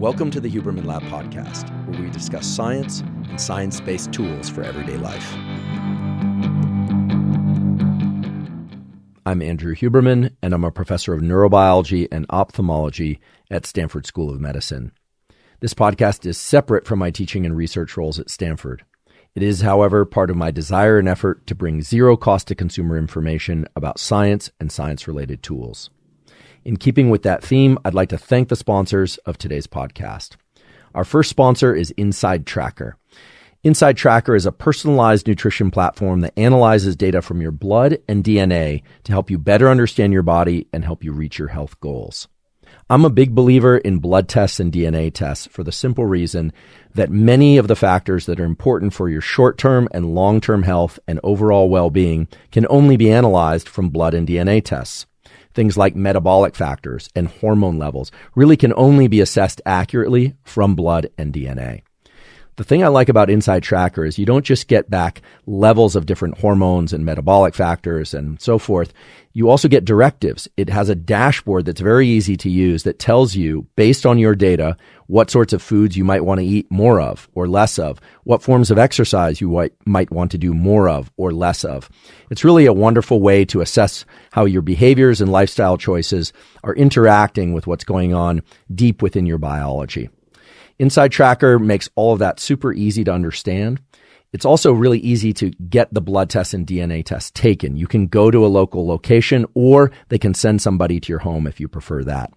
Welcome to the Huberman Lab podcast, where we discuss science and science-based tools for everyday life. I'm Andrew Huberman, and I'm a professor of neurobiology and ophthalmology at Stanford School of Medicine. This podcast is separate from my teaching and research roles at Stanford. It is, however, part of my desire and effort to bring zero cost to consumer information about science and science-related tools. In keeping with that theme, I'd like to thank the sponsors of today's podcast. Our first sponsor is Inside Tracker. Inside Tracker is a personalized nutrition platform that analyzes data from your blood and DNA to help you better understand your body and help you reach your health goals. I'm a big believer in blood tests and DNA tests for the simple reason that many of the factors that are important for your short-term and long-term health and overall well-being can only be analyzed from blood and DNA tests. Things like metabolic factors and hormone levels really can only be assessed accurately from blood and DNA. The thing I like about Inside Tracker is you don't just get back levels of different hormones and metabolic factors and so forth. You also get directives. It has a dashboard that's very easy to use that tells you, based on your data, what sorts of foods you might want to eat more of or less of, what forms of exercise you might want to do more of or less of. It's really a wonderful way to assess how your behaviors and lifestyle choices are interacting with what's going on deep within your biology. Inside Tracker makes all of that super easy to understand. It's also really easy to get the blood tests and DNA tests taken. You can go to a local location, or they can send somebody to your home if you prefer that.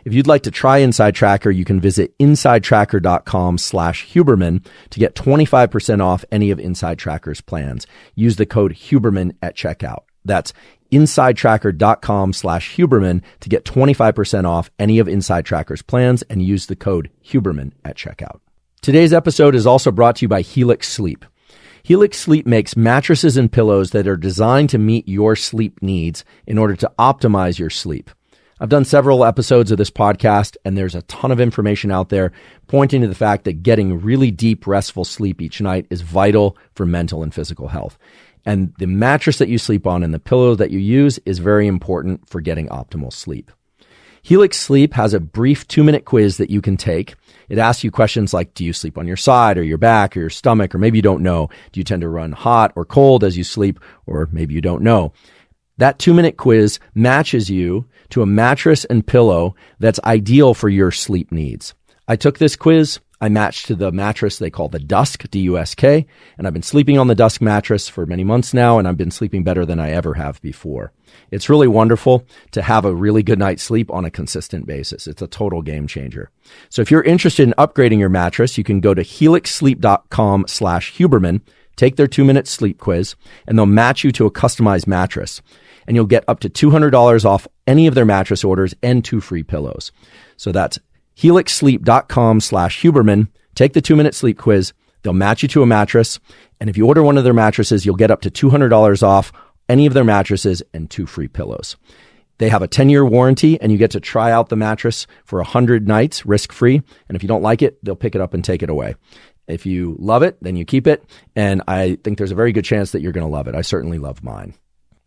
If you'd like to try Inside Tracker, you can visit insidetracker.com/Huberman to get 25% off any of Inside Tracker's plans. Use the code Huberman at checkout. That's insidetracker.com/Huberman to get 25% off any of Inside Tracker's plans and use the code Huberman at checkout. Today's episode is also brought to you by Helix Sleep. Helix Sleep makes mattresses and pillows that are designed to meet your sleep needs in order to optimize your sleep. I've done several episodes of this podcast, and there's a ton of information out there pointing to the fact that getting really deep, restful sleep each night is vital for mental and physical health. And the mattress that you sleep on and the pillow that you use is very important for getting optimal sleep. Helix Sleep has a brief 2-minute quiz that you can take. It asks you questions like, do you sleep on your side or your back or your stomach? Or maybe you don't know. Do you tend to run hot or cold as you sleep? Or maybe you don't know. That 2-minute quiz matches you to a mattress and pillow that's ideal for your sleep needs. I took this quiz. I matched to the mattress they call the Dusk, D-U-S-K, and I've been sleeping on the Dusk mattress for many months now, and I've been sleeping better than I ever have before. It's really wonderful to have a really good night's sleep on a consistent basis. It's a total game changer. So if you're interested in upgrading your mattress, you can go to helixsleep.com/Huberman, take their 2-minute sleep quiz, and they'll match you to a customized mattress. And you'll get up to $200 off any of their mattress orders and 2 free pillows. So that's helixsleep.com/Huberman. Take the 2-minute sleep quiz. They'll match you to a mattress. And if you order one of their mattresses, you'll get up to $200 off any of their mattresses and 2 free pillows. They have a 10-year warranty, and you get to try out the mattress for 100 nights risk-free. And if you don't like it, they'll pick it up and take it away. If you love it, then you keep it. And I think there's a very good chance that you're going to love it. I certainly love mine.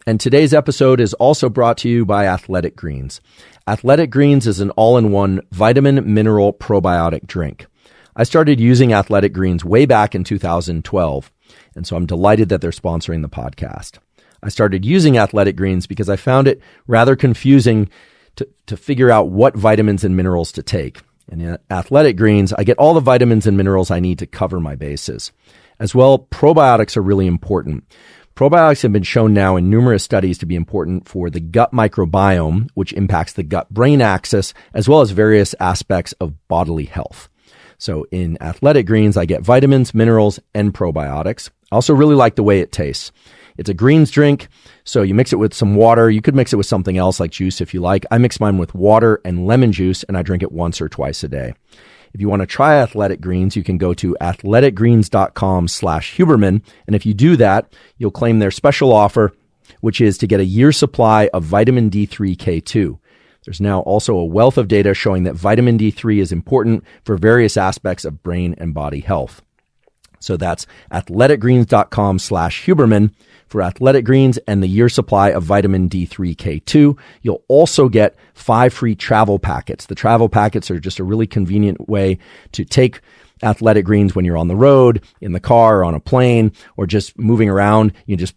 And today's episode is also brought to you by Athletic Greens. Athletic Greens is an all-in-one vitamin, mineral, probiotic drink. I started using Athletic Greens way back in 2012, and so I'm delighted that they're sponsoring the podcast. I started using Athletic Greens because I found it rather confusing to figure out what vitamins and minerals to take. And in Athletic Greens, I get all the vitamins and minerals I need to cover my bases. As well, probiotics are really important. Probiotics have been shown now in numerous studies to be important for the gut microbiome, which impacts the gut-brain axis, as well as various aspects of bodily health. So in Athletic Greens, I get vitamins, minerals, and probiotics. I also really like the way it tastes. It's a greens drink, so you mix it with some water. You could mix it with something else like juice if you like. I mix mine with water and lemon juice, and I drink it once or twice a day. If you want to try Athletic Greens, you can go to athleticgreens.com/Huberman. And if you do that, you'll claim their special offer, which is to get a year's supply of vitamin D3K2. There's now also a wealth of data showing that vitamin D3 is important for various aspects of brain and body health. So that's athleticgreens.com/Huberman for Athletic Greens and the year supply of vitamin D3K2. You'll also get 5 free travel packets. The travel packets are just a really convenient way to take Athletic Greens when you're on the road, in the car, or on a plane, or just moving around. You just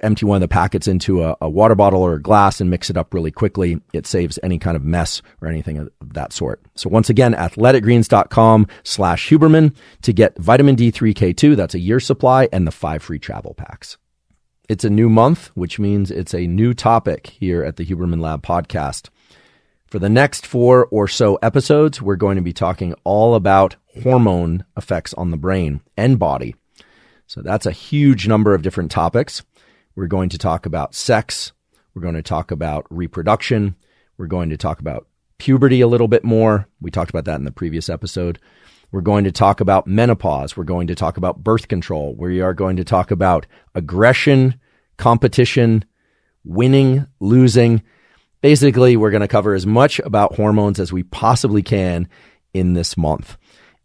empty one of the packets into a water bottle or a glass and mix it up really quickly. It saves any kind of mess or anything of that sort. So once again, athleticgreens.com/Huberman to get vitamin D3K2. That's a year supply and the 5 free travel packs. It's a new month, which means it's a new topic here at the Huberman Lab podcast. For the next 4 or so episodes, we're going to be talking all about hormone effects on the brain and body. So that's a huge number of different topics. We're going to talk about sex. We're going to talk about reproduction. We're going to talk about puberty a little bit more. We talked about that in the previous episode. We're going to talk about menopause. We're going to talk about birth control. We are going to talk about aggression, competition, winning, losing. Basically, we're going to cover as much about hormones as we possibly can in this month.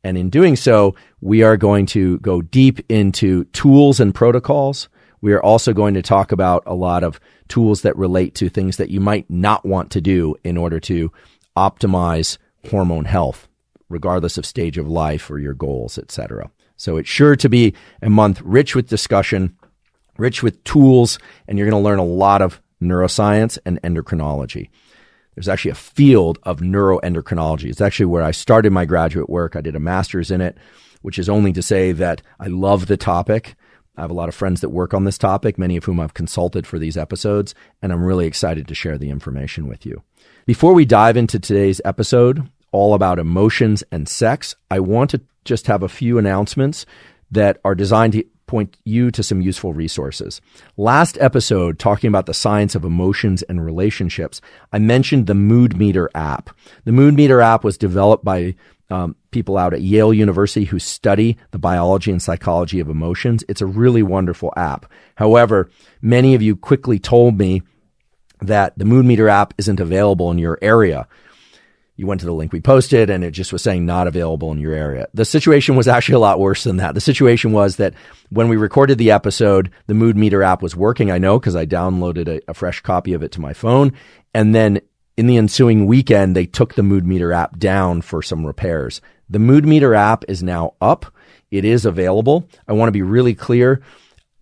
And in doing so, we are going to go deep into tools and protocols. We are also going to talk about a lot of tools that relate to things that you might not want to do in order to optimize hormone health, regardless of stage of life or your goals, etc. So it's sure to be a month rich with discussion, rich with tools, and you're going to learn a lot of neuroscience and endocrinology. There's actually a field of neuroendocrinology. It's actually where I started my graduate work. I did a master's in it, which is only to say that I love the topic. I have a lot of friends that work on this topic, many of whom I've consulted for these episodes, and I'm really excited to share the information with you. Before we dive into today's episode, all about emotions and sex, I want to just have a few announcements that are designed to point you to some useful resources. Last episode, talking about the science of emotions and relationships, I mentioned the Mood Meter app. The Mood Meter app was developed by people out at Yale University who study the biology and psychology of emotions. It's a really wonderful app. However, many of you quickly told me that the Mood Meter app isn't available in your area. You went to the link we posted and it just was saying not available in your area. The situation was actually a lot worse than that. The situation was that when we recorded the episode, the Mood Meter app was working. I know because I downloaded a fresh copy of it to my phone. And then in the ensuing weekend, they took the Mood Meter app down for some repairs. The Mood Meter app is now up. It is available. I want to be really clear.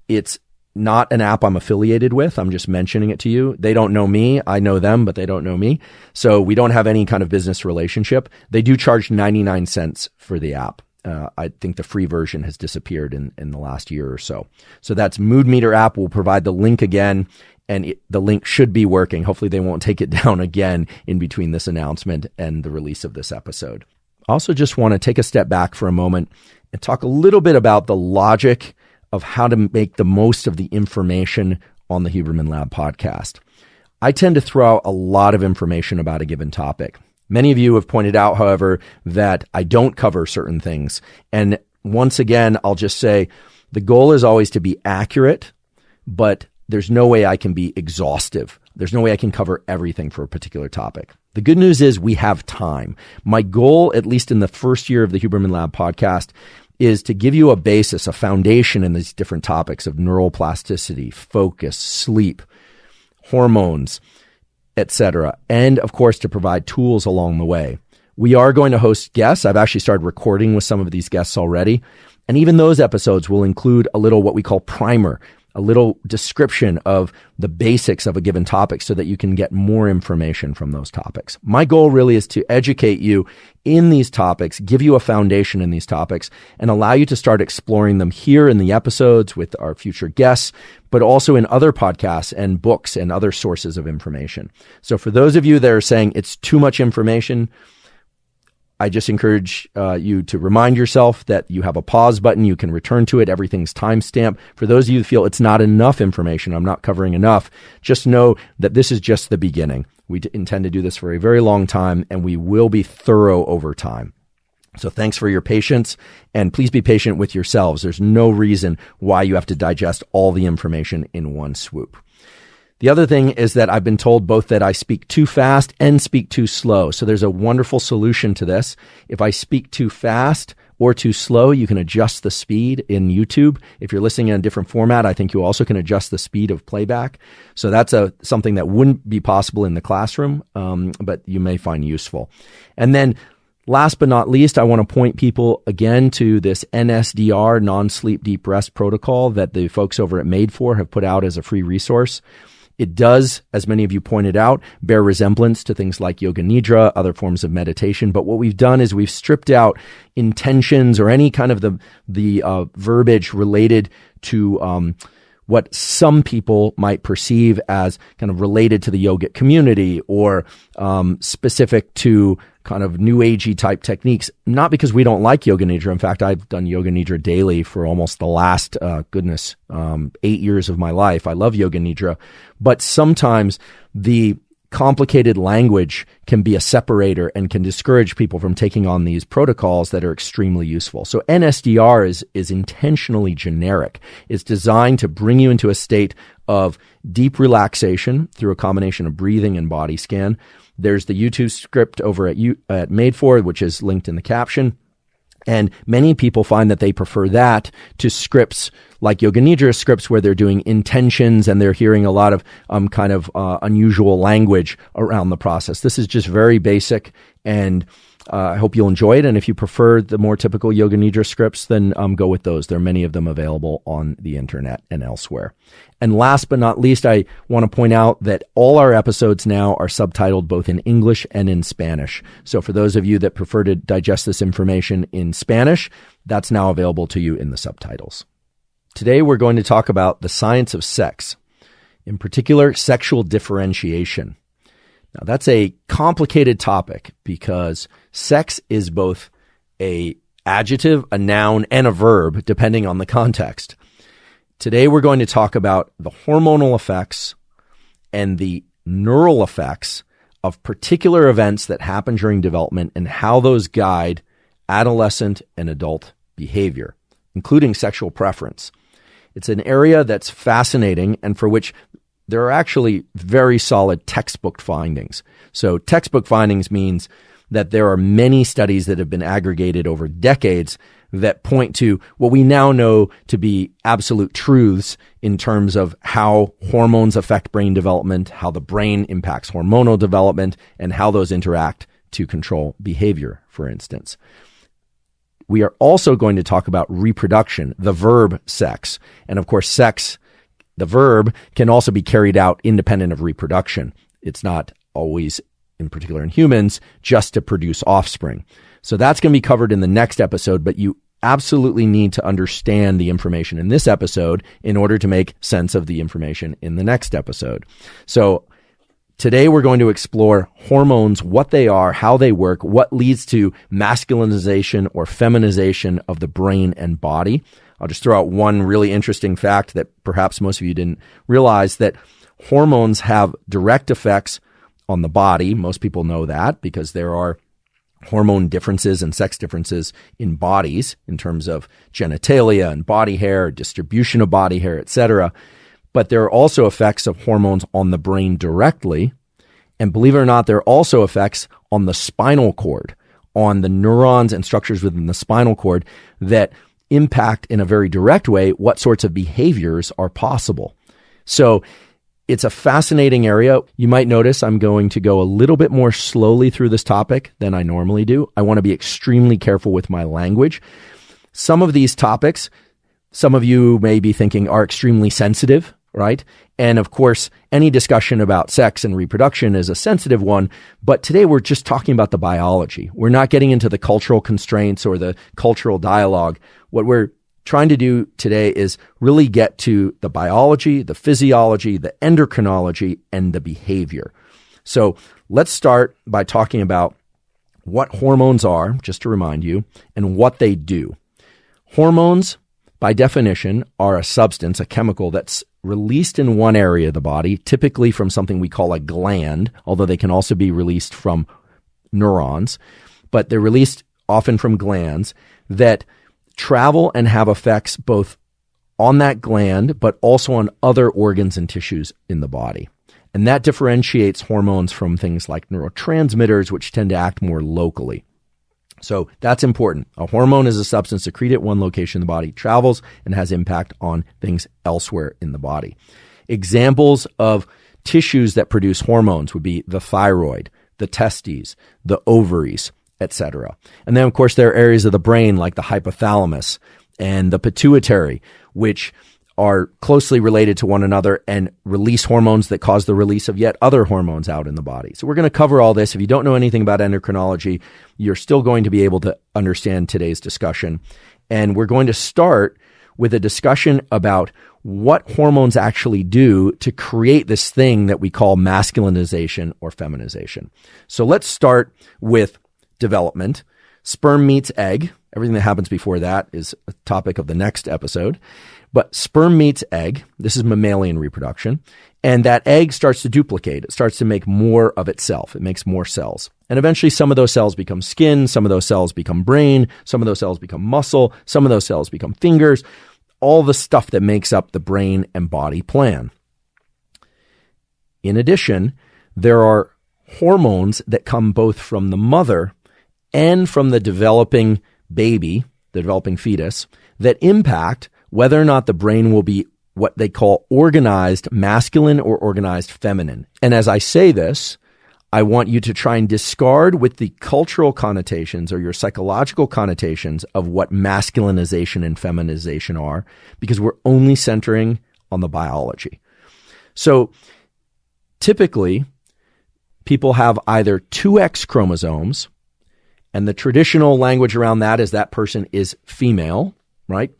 It's not an app I'm affiliated with. I'm just mentioning it to you. They don't know me. I know them, but they don't know me. So we don't have any kind of business relationship. They do charge 99 cents for the app. I think the free version has disappeared in the last year or so. So that's Mood Meter app. We'll provide the link again, and the link should be working. Hopefully they won't take it down again in between this announcement and the release of this episode. I also just want to take a step back for a moment and talk a little bit about the logic of how to make the most of the information on the Huberman Lab podcast. I tend to throw out a lot of information about a given topic. Many of you have pointed out, however, that I don't cover certain things. And once again, I'll just say the goal is always to be accurate, but there's no way I can be exhaustive. There's no way I can cover everything for a particular topic. The good news is we have time. My goal, at least in the first year of the Huberman Lab podcast, is to give you a basis, a foundation in these different topics of neuroplasticity, focus, sleep, hormones, etc. And of course, to provide tools along the way. We are going to host guests. I've actually started recording with some of these guests already. And even those episodes will include a little what we call primer, a little description of the basics of a given topic so that you can get more information from those topics. My goal really is to educate you in these topics, give you a foundation in these topics, and allow you to start exploring them here in the episodes with our future guests, but also in other podcasts and books and other sources of information. So for those of you that are saying it's too much information, I just encourage you to remind yourself that you have a pause button. You can return to it. Everything's timestamped. For those of you who feel it's not enough information, I'm not covering enough, just know that this is just the beginning. We intend to do this for a very long time, and we will be thorough over time. So thanks for your patience, and please be patient with yourselves. There's no reason why you have to digest all the information in one swoop. The other thing is that I've been told both that I speak too fast and speak too slow. So there's a wonderful solution to this. If I speak too fast or too slow, you can adjust the speed in YouTube. If you're listening in a different format, I think you also can adjust the speed of playback. So that's something that wouldn't be possible in the classroom, but you may find useful. And then last but not least, I want to point people again to this NSDR, non-sleep deep rest protocol that the folks over at Made For have put out as a free resource. It does, as many of you pointed out, bear resemblance to things like yoga nidra, other forms of meditation. But what we've done is we've stripped out intentions or any kind of the verbiage related to what some people might perceive as kind of related to the yogic community or specific to kind of new agey type techniques, not because we don't like yoga nidra. In fact, I've done yoga nidra daily for almost the last, 8 years of my life. I love yoga nidra, but sometimes the complicated language can be a separator and can discourage people from taking on these protocols that are extremely useful. So NSDR is intentionally generic. It's designed to bring you into a state of deep relaxation through a combination of breathing and body scan. There's the YouTube script over at Made For, which is linked in the caption. And many people find that they prefer that to scripts like Yoga Nidra scripts where they're doing intentions and they're hearing a lot of unusual language around the process. This is just very basic, and I hope you'll enjoy it. And if you prefer the more typical Yoga Nidra scripts, then go with those. There are many of them available on the internet and elsewhere. And last but not least, I want to point out that all our episodes now are subtitled both in English and in Spanish. So for those of you that prefer to digest this information in Spanish, that's now available to you in the subtitles. Today, we're going to talk about the science of sex, in particular, sexual differentiation. Now, that's a complicated topic because sex is both an adjective, a noun, and a verb, depending on the context. Today, we're going to talk about the hormonal effects and the neural effects of particular events that happen during development and how those guide adolescent and adult behavior, including sexual preference. It's an area that's fascinating and for which there are actually very solid textbook findings. So textbook findings means that there are many studies that have been aggregated over decades that point to what we now know to be absolute truths in terms of how hormones affect brain development, how the brain impacts hormonal development, and how those interact to control behavior, for instance. We are also going to talk about reproduction, the verb sex. And of course, sex, the verb, can also be carried out independent of reproduction. It's not always, in particular in humans, just to produce offspring. So that's going to be covered in the next episode, but you absolutely need to understand the information in this episode in order to make sense of the information in the next episode. So today we're going to explore hormones, what they are, how they work, what leads to masculinization or feminization of the brain and body. I'll just throw out one really interesting fact that perhaps most of you didn't realize, that hormones have direct effects on the body. Most people know that because there are hormone differences and sex differences in bodies in terms of genitalia and body hair, distribution of body hair, etc. But there are also effects of hormones on the brain directly. And believe it or not, there are also effects on the spinal cord, on the neurons and structures within the spinal cord that impact in a very direct way what sorts of behaviors are possible. So it's a fascinating area. You might notice I'm going to go a little bit more slowly through this topic than I normally do. I want to be extremely careful with my language. Some of these topics, some of you may be thinking, are extremely sensitive, right? And of course, any discussion about sex and reproduction is a sensitive one, but today we're just talking about the biology. We're not getting into the cultural constraints or the cultural dialogue. What we're trying to do today is really get to the biology, the physiology, the endocrinology, and the behavior. So let's start by talking about what hormones are, just to remind you, and what they do. Hormones, by definition, are a substance, a chemical that's released in one area of the body, typically from something we call a gland, although they can also be released from neurons, but they're released often from glands that travel and have effects both on that gland, but also on other organs and tissues in the body. And that differentiates hormones from things like neurotransmitters, which tend to act more locally. So that's important. A hormone is a substance secreted at one location in the body, travels, and has impact on things elsewhere in the body. Examples of tissues that produce hormones would be the thyroid, the testes, the ovaries, etc. And then, of course, there are areas of the brain like the hypothalamus and the pituitary, which are closely related to one another and release hormones that cause the release of yet other hormones out in the body. So we're going to cover all this. If you don't know anything about endocrinology, you're still going to be able to understand today's discussion. And we're going to start with a discussion about what hormones actually do to create this thing that we call masculinization or feminization. So let's start with development. Sperm meets egg. Everything that happens before that is a topic of the next episode. But sperm meets egg. This is mammalian reproduction. And that egg starts to duplicate. It starts to make more of itself. It makes more cells. And eventually some of those cells become skin. Some of those cells become brain. Some of those cells become muscle. Some of those cells become fingers. All the stuff that makes up the brain and body plan. In addition, there are hormones that come both from the mother and from the developing baby, the developing fetus, that impact whether or not the brain will be what they call organized masculine or organized feminine. And as I say this, I want you to try and discard with the cultural connotations or your psychological connotations of what masculinization and feminization are, because we're only centering on the biology. So typically, people have either two X chromosomes, and the traditional language around that is that person is female, right?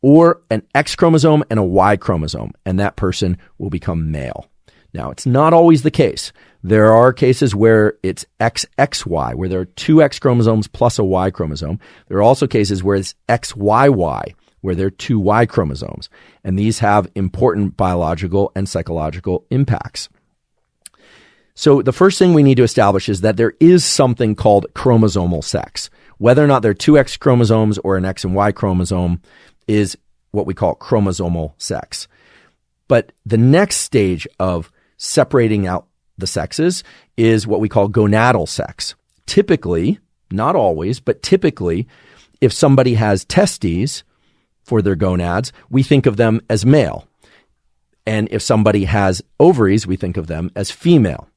Or an X chromosome and a Y chromosome, and that person will become male. Now, it's not always the case. There are cases where it's XXY, where there are two X chromosomes plus a Y chromosome. There are also cases where it's XYY, where there are two Y chromosomes. And these have important biological and psychological impacts. So the first thing we need to establish is that there is something called chromosomal sex. Whether or not there are two X chromosomes or an X and Y chromosome is what we call chromosomal sex. But the next stage of separating out the sexes is what we call gonadal sex. Typically, not always, but typically, if somebody has testes for their gonads, we think of them as male. And if somebody has ovaries, we think of them as female.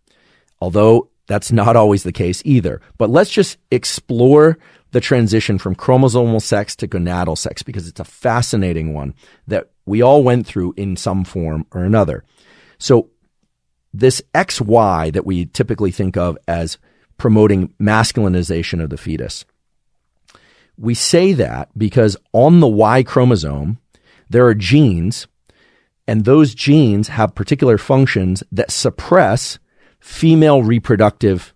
Although that's not always the case either. But let's just explore the transition from chromosomal sex to gonadal sex, because it's a fascinating one that we all went through in some form or another. So this XY that we typically think of as promoting masculinization of the fetus, we say that because on the Y chromosome, there are genes, and those genes have particular functions that suppress female reproductive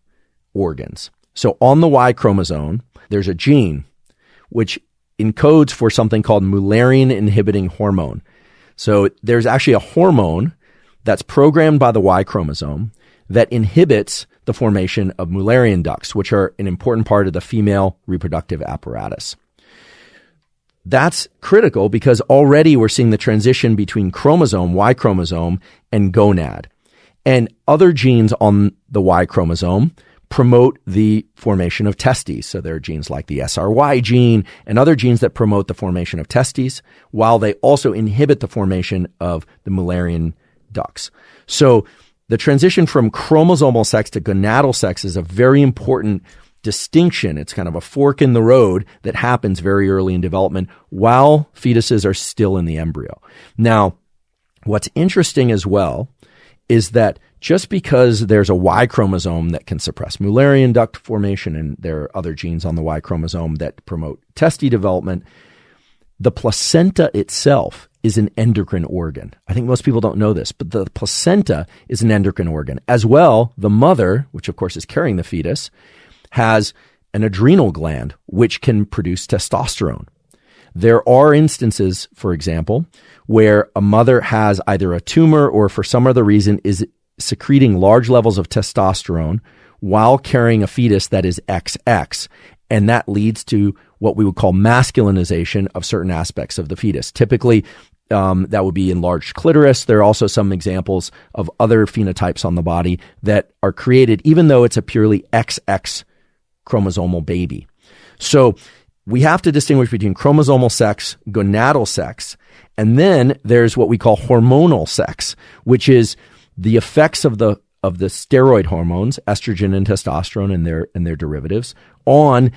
organs. So on the Y chromosome, there's a gene which encodes for something called Mullerian inhibiting hormone. So there's actually a hormone that's programmed by the Y chromosome that inhibits the formation of Mullerian ducts, which are an important part of the female reproductive apparatus. That's critical because already we're seeing the transition between chromosome, Y chromosome, and gonad. And other genes on the Y chromosome promote the formation of testes. So there are genes like the SRY gene and other genes that promote the formation of testes, while they also inhibit the formation of the Mullerian ducts. So the transition from chromosomal sex to gonadal sex is a very important distinction. It's kind of a fork in the road that happens very early in development while fetuses are still in the embryo. Now, what's interesting as well is that just because there's a Y chromosome that can suppress Mullerian duct formation, and there are other genes on the Y chromosome that promote testes development, the placenta itself is an endocrine organ. I think most people don't know this, but the placenta is an endocrine organ. As well, the mother, which of course is carrying the fetus, has an adrenal gland which can produce testosterone. There are instances, for example, where a mother has either a tumor or for some other reason is secreting large levels of testosterone while carrying a fetus that is XX, and that leads to what we would call masculinization of certain aspects of the fetus. Typically, that would be enlarged clitoris. There are also some examples of other phenotypes on the body that are created even though it's a purely XX chromosomal baby. So we have to distinguish between chromosomal sex, gonadal sex, and then there's what we call hormonal sex, which is the effects of the steroid hormones, estrogen and testosterone and their derivatives, on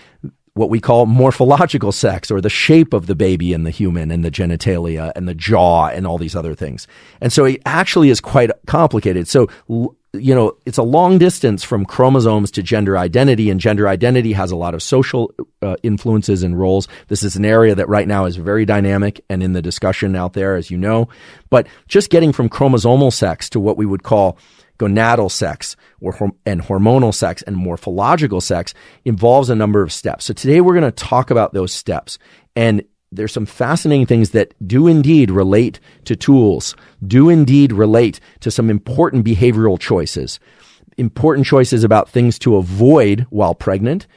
what we call morphological sex, or the shape of the baby and the human and the genitalia and the jaw and all these other things. And so it actually is quite complicated. So, it's a long distance from chromosomes to gender identity, and gender identity has a lot of social influences and roles. This is an area that right now is very dynamic and in the discussion out there, as you know. But just getting from chromosomal sex to what we would call gonadal sex and hormonal sex and morphological sex involves a number of steps. So today we're going to talk about those steps. And there's some fascinating things that do indeed relate to tools, do indeed relate to some important behavioral choices about things to avoid while pregnant.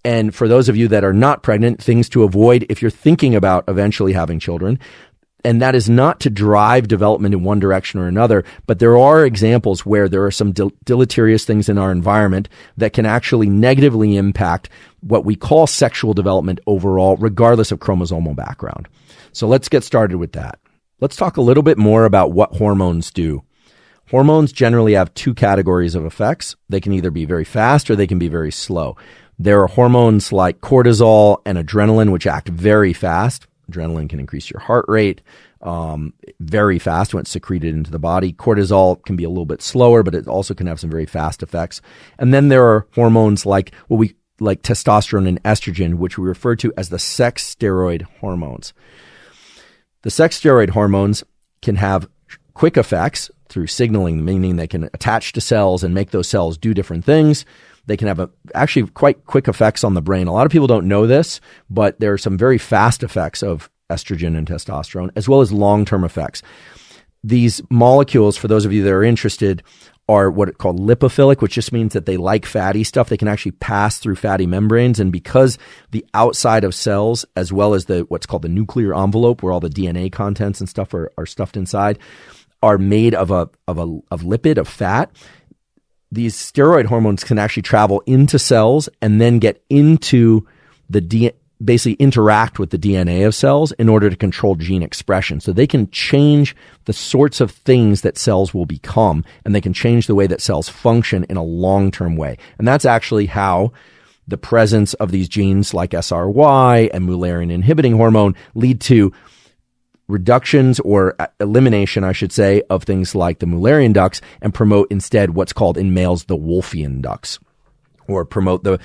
And for those of you that are not pregnant, things to avoid if you're thinking about eventually having children. And that is not to drive development in one direction or another, but there are examples where there are some deleterious things in our environment that can actually negatively impact what we call sexual development overall, regardless of chromosomal background. So let's get started with that. Let's talk a little bit more about what hormones do. Hormones generally have two categories of effects. They can either be very fast or they can be very slow. There are hormones like cortisol and adrenaline, which act very fast. Adrenaline can increase your heart rate very fast when it's secreted into the body. Cortisol can be a little bit slower, but it also can have some very fast effects. And then there are hormones like testosterone and estrogen, which we refer to as the sex steroid hormones. The sex steroid hormones can have quick effects through signaling, meaning they can attach to cells and make those cells do different things. They can have actually quite quick effects on the brain. A lot of people don't know this, but there are some very fast effects of estrogen and testosterone, as well as long-term effects. These molecules, for those of you that are interested, are what it called lipophilic, which just means that they like fatty stuff. They can actually pass through fatty membranes. And because the outside of cells, as well as what's called the nuclear envelope, where all the DNA contents and stuff are stuffed inside, are made of lipid, of fat, these steroid hormones can actually travel into cells and then get into basically interact with the DNA of cells in order to control gene expression. So they can change the sorts of things that cells will become, and they can change the way that cells function in a long-term way. And that's actually how the presence of these genes like SRY and Mullerian inhibiting hormone lead to reductions or elimination, I should say, of things like the Mullerian ducts, and promote instead what's called in males the Wolffian ducts, or promote the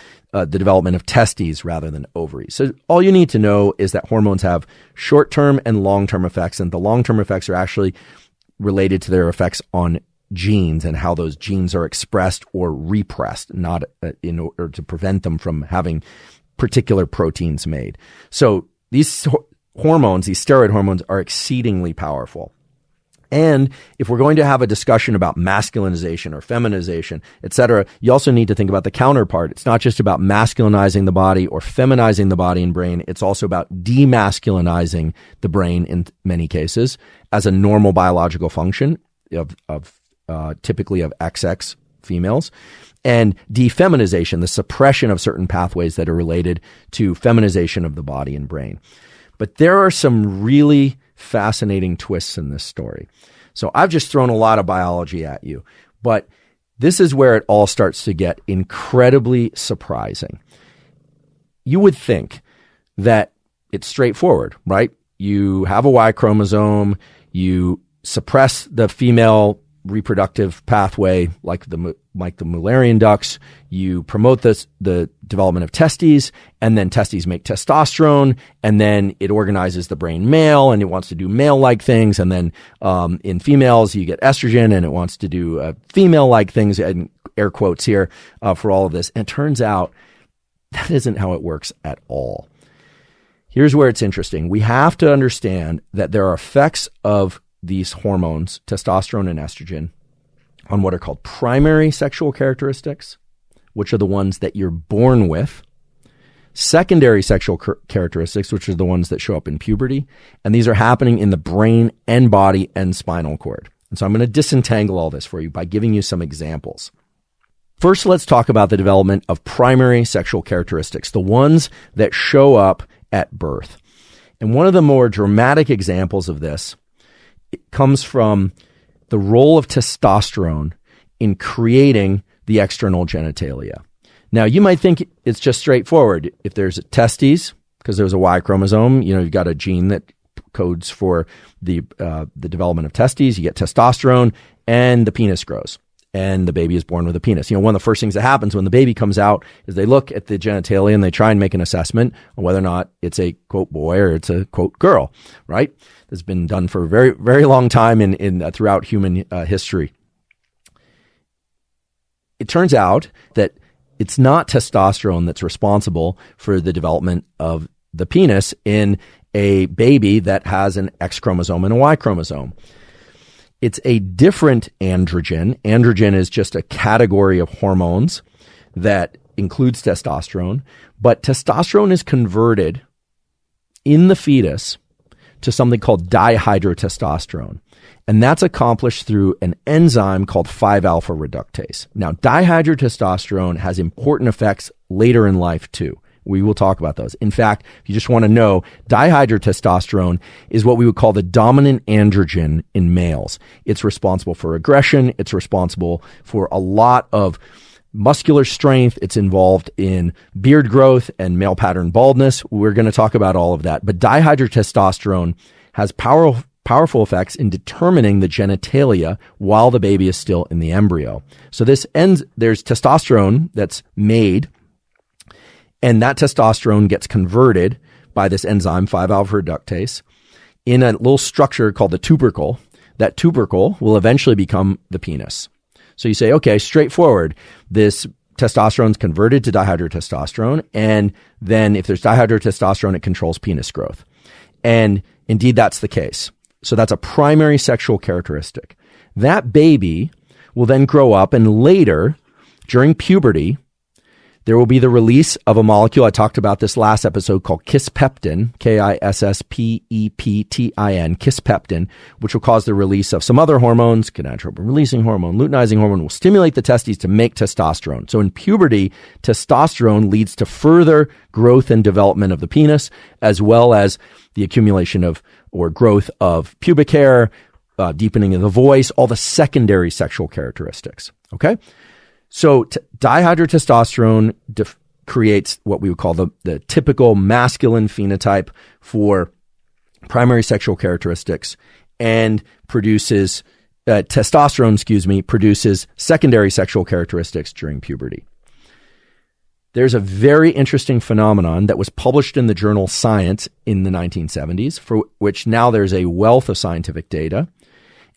development of testes rather than ovaries. So all you need to know is that hormones have short-term and long-term effects, and the long-term effects are actually related to their effects on genes and how those genes are expressed or repressed, not in order to prevent them from having particular proteins made. So these hormones, these steroid hormones, are exceedingly powerful. And if we're going to have a discussion about masculinization or feminization, etc., you also need to think about the counterpart. It's not just about masculinizing the body or feminizing the body and brain. It's also about demasculinizing the brain in many cases as a normal biological function of typically of XX females, and defeminization, the suppression of certain pathways that are related to feminization of the body and brain. But there are some really fascinating twists in this story. So I've just thrown a lot of biology at you, but this is where it all starts to get incredibly surprising. You would think that it's straightforward, right? You have a Y chromosome, you suppress the female reproductive pathway like the Mullerian ducts, you promote the development of testes, and then testes make testosterone, and then it organizes the brain male, and it wants to do male-like things, and then in females you get estrogen, and it wants to do female-like things, and air quotes here for all of this. And it turns out that isn't how it works at all. Here's where it's interesting. We have to understand that there are effects of these hormones, testosterone and estrogen, on what are called primary sexual characteristics, which are the ones that you're born with, secondary sexual characteristics, which are the ones that show up in puberty, and these are happening in the brain and body and spinal cord. And so I'm going to disentangle all this for you by giving you some examples. First, let's talk about the development of primary sexual characteristics, the ones that show up at birth. And one of the more dramatic examples of this comes from the role of testosterone in creating the external genitalia. Now, you might think it's just straightforward. If there's testes, because there's a Y chromosome, you've got a gene that codes for the development of testes, you get testosterone, and the penis grows. And the baby is born with a penis. One of the first things that happens when the baby comes out is they look at the genitalia and they try and make an assessment on whether or not it's a quote boy or it's a quote girl, right? This has been done for a very, very long time in throughout human history. It turns out that it's not testosterone that's responsible for the development of the penis in a baby that has an X chromosome and a Y chromosome. It's a different androgen. Androgen is just a category of hormones that includes testosterone, but testosterone is converted in the fetus to something called dihydrotestosterone. And that's accomplished through an enzyme called 5-alpha reductase. Now, dihydrotestosterone has important effects later in life too. We will talk about those. In fact, if you just want to know, dihydrotestosterone is what we would call the dominant androgen in males. It's responsible for aggression. It's responsible for a lot of muscular strength. It's involved in beard growth and male pattern baldness. We're going to talk about all of that. But dihydrotestosterone has powerful effects in determining the genitalia while the baby is still in the embryo. So there's testosterone that's made, and that testosterone gets converted by this enzyme, 5-alpha reductase, in a little structure called the tubercle. That tubercle will eventually become the penis. So you say, okay, straightforward. This testosterone is converted to dihydrotestosterone, and then if there's dihydrotestosterone, it controls penis growth. And indeed, that's the case. So that's a primary sexual characteristic. That baby will then grow up, and later, during puberty, there will be the release of a molecule. I talked about this last episode called kisspeptin, Kisspeptin, kisspeptin, which will cause the release of some other hormones, gonadotropin-releasing hormone, luteinizing hormone, will stimulate the testes to make testosterone. So in puberty, testosterone leads to further growth and development of the penis, as well as the accumulation of or growth of pubic hair, deepening of the voice, all the secondary sexual characteristics. Okay? So dihydrotestosterone creates what we would call the typical masculine phenotype for primary sexual characteristics, and produces testosterone, produces secondary sexual characteristics during puberty. There's a very interesting phenomenon that was published in the journal Science in the 1970s, for which now there's a wealth of scientific data.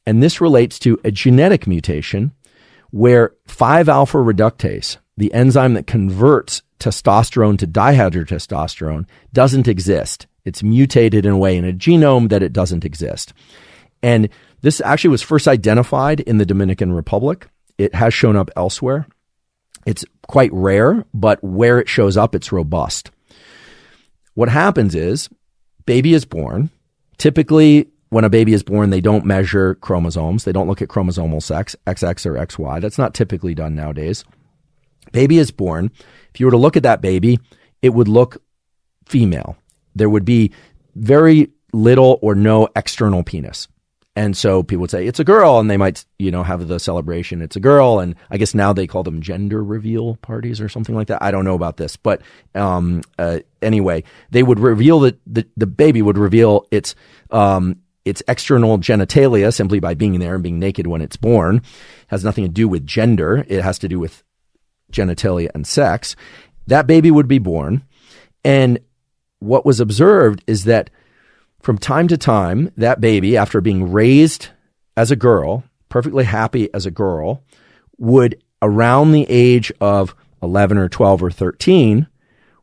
And this relates to a genetic mutation where 5-alpha reductase, the enzyme that converts testosterone to dihydrotestosterone, doesn't exist. It's mutated in a way in a genome that it doesn't exist. And this actually was first identified in the Dominican Republic. It has shown up elsewhere. It's quite rare, but where it shows up, it's robust. What happens is, baby is born. Typically, when a baby is born, they don't measure chromosomes. They don't look at chromosomal sex, XX or XY. That's not typically done nowadays. Baby is born. If you were to look at that baby, it would look female. There would be very little or no external penis. And so people would say, it's a girl, and they might, have the celebration, it's a girl. And I guess now they call them gender reveal parties or something like that. I don't know about this. But anyway, they would reveal the baby would reveal its external genitalia simply by being there and being naked when it's born. It has nothing to do with gender. It has to do with genitalia and sex. That baby would be born. And what was observed is that from time to time, that baby, after being raised as a girl, perfectly happy as a girl, would, around the age of 11 or 12 or 13,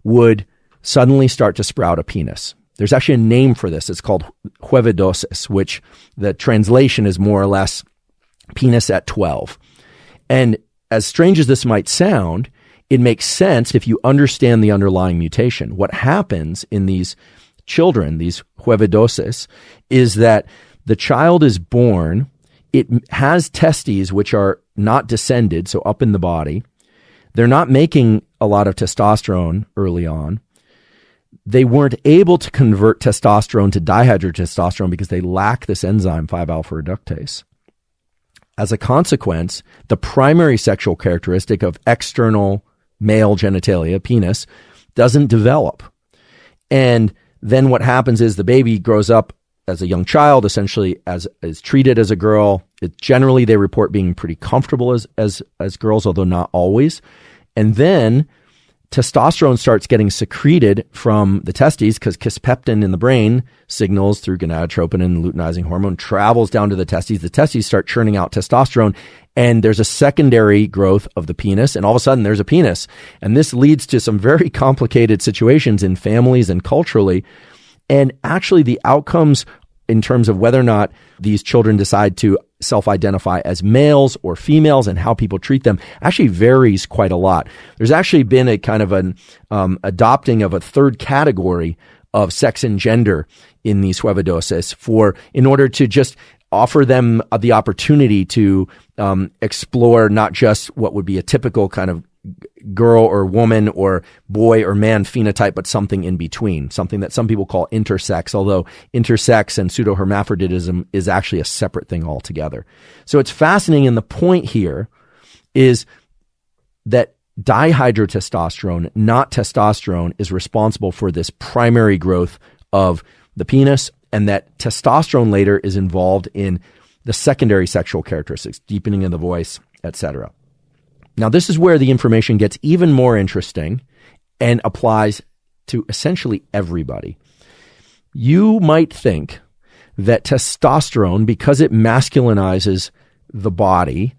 would suddenly start to sprout a penis. There's actually a name for this. It's called huevidosis, which the translation is more or less penis at 12. And as strange as this might sound, it makes sense if you understand the underlying mutation. What happens in these children, these huevidosis, is that the child is born, it has testes which are not descended, so up in the body, they're not making a lot of testosterone early on. They weren't able to convert testosterone to dihydrotestosterone because they lack this enzyme 5-alpha reductase. As a consequence, the primary sexual characteristic of external male genitalia, penis, doesn't develop. And then what happens is the baby grows up as a young child, essentially is treated as a girl. Generally, they report being pretty comfortable as girls, although not always. And then testosterone starts getting secreted from the testes because kisspeptin in the brain signals through gonadotropin and luteinizing hormone, travels down to the testes. The testes start churning out testosterone, and there's a secondary growth of the penis, and all of a sudden there's a penis. And this leads to some very complicated situations in families and culturally. And actually the outcomes in terms of whether or not these children decide to self-identify as males or females and how people treat them actually varies quite a lot. There's actually been a kind of an adopting of a third category of sex and gender in these huevadosis in order to just offer them the opportunity to explore not just what would be a typical kind of girl or woman or boy or man phenotype, but something in between, something that some people call intersex, although intersex and pseudohermaphroditism is actually a separate thing altogether. So it's fascinating, and the point here is that dihydrotestosterone, not testosterone, is responsible for this primary growth of the penis, and that testosterone later is involved in the secondary sexual characteristics, deepening of the voice, etc. Now, this is where the information gets even more interesting and applies to essentially everybody. You might think that testosterone, because it masculinizes the body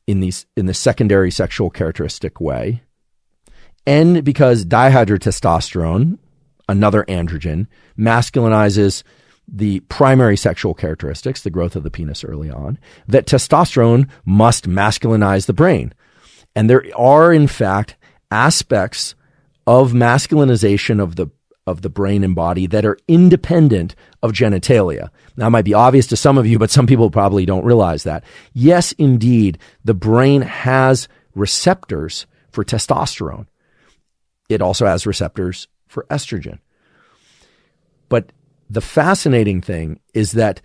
in the secondary sexual characteristic way, and because dihydrotestosterone, another androgen, masculinizes the primary sexual characteristics, the growth of the penis early on, that testosterone must masculinize the brain. And there are, in fact, aspects of masculinization of the brain and body that are independent of genitalia. Now, it might be obvious to some of you, but some people probably don't realize that. Yes, indeed, the brain has receptors for testosterone. It also has receptors for estrogen. But the fascinating thing is that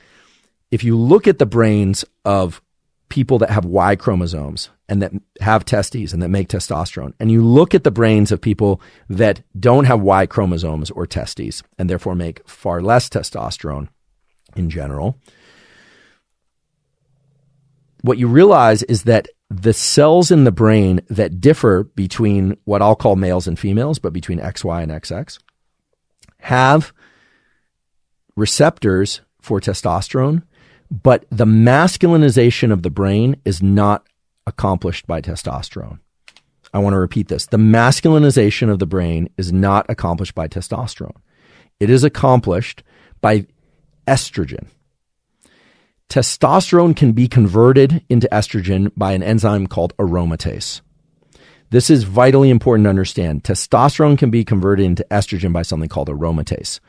if you look at the brains of people that have Y chromosomes and that have testes and that make testosterone, and you look at the brains of people that don't have Y chromosomes or testes and therefore make far less testosterone in general, what you realize is that the cells in the brain that differ between what I'll call males and females, but between XY and XX, have receptors for testosterone, but the masculinization of the brain is not accomplished by testosterone. I want to repeat this. The masculinization of the brain is not accomplished by testosterone. It is accomplished by estrogen. Testosterone can be converted into estrogen by an enzyme called aromatase. This is vitally important to understand. Testosterone can be converted into estrogen by something called aromatase.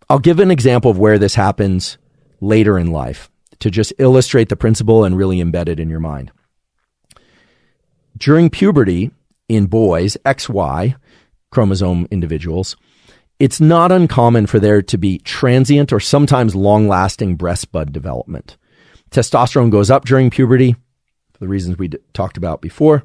I'll give an example of where this happens later in life to just illustrate the principle and really embed it in your mind. During puberty in boys, XY chromosome individuals, it's not uncommon for there to be transient or sometimes long-lasting breast bud development. Testosterone goes up during puberty for the reasons we talked about before,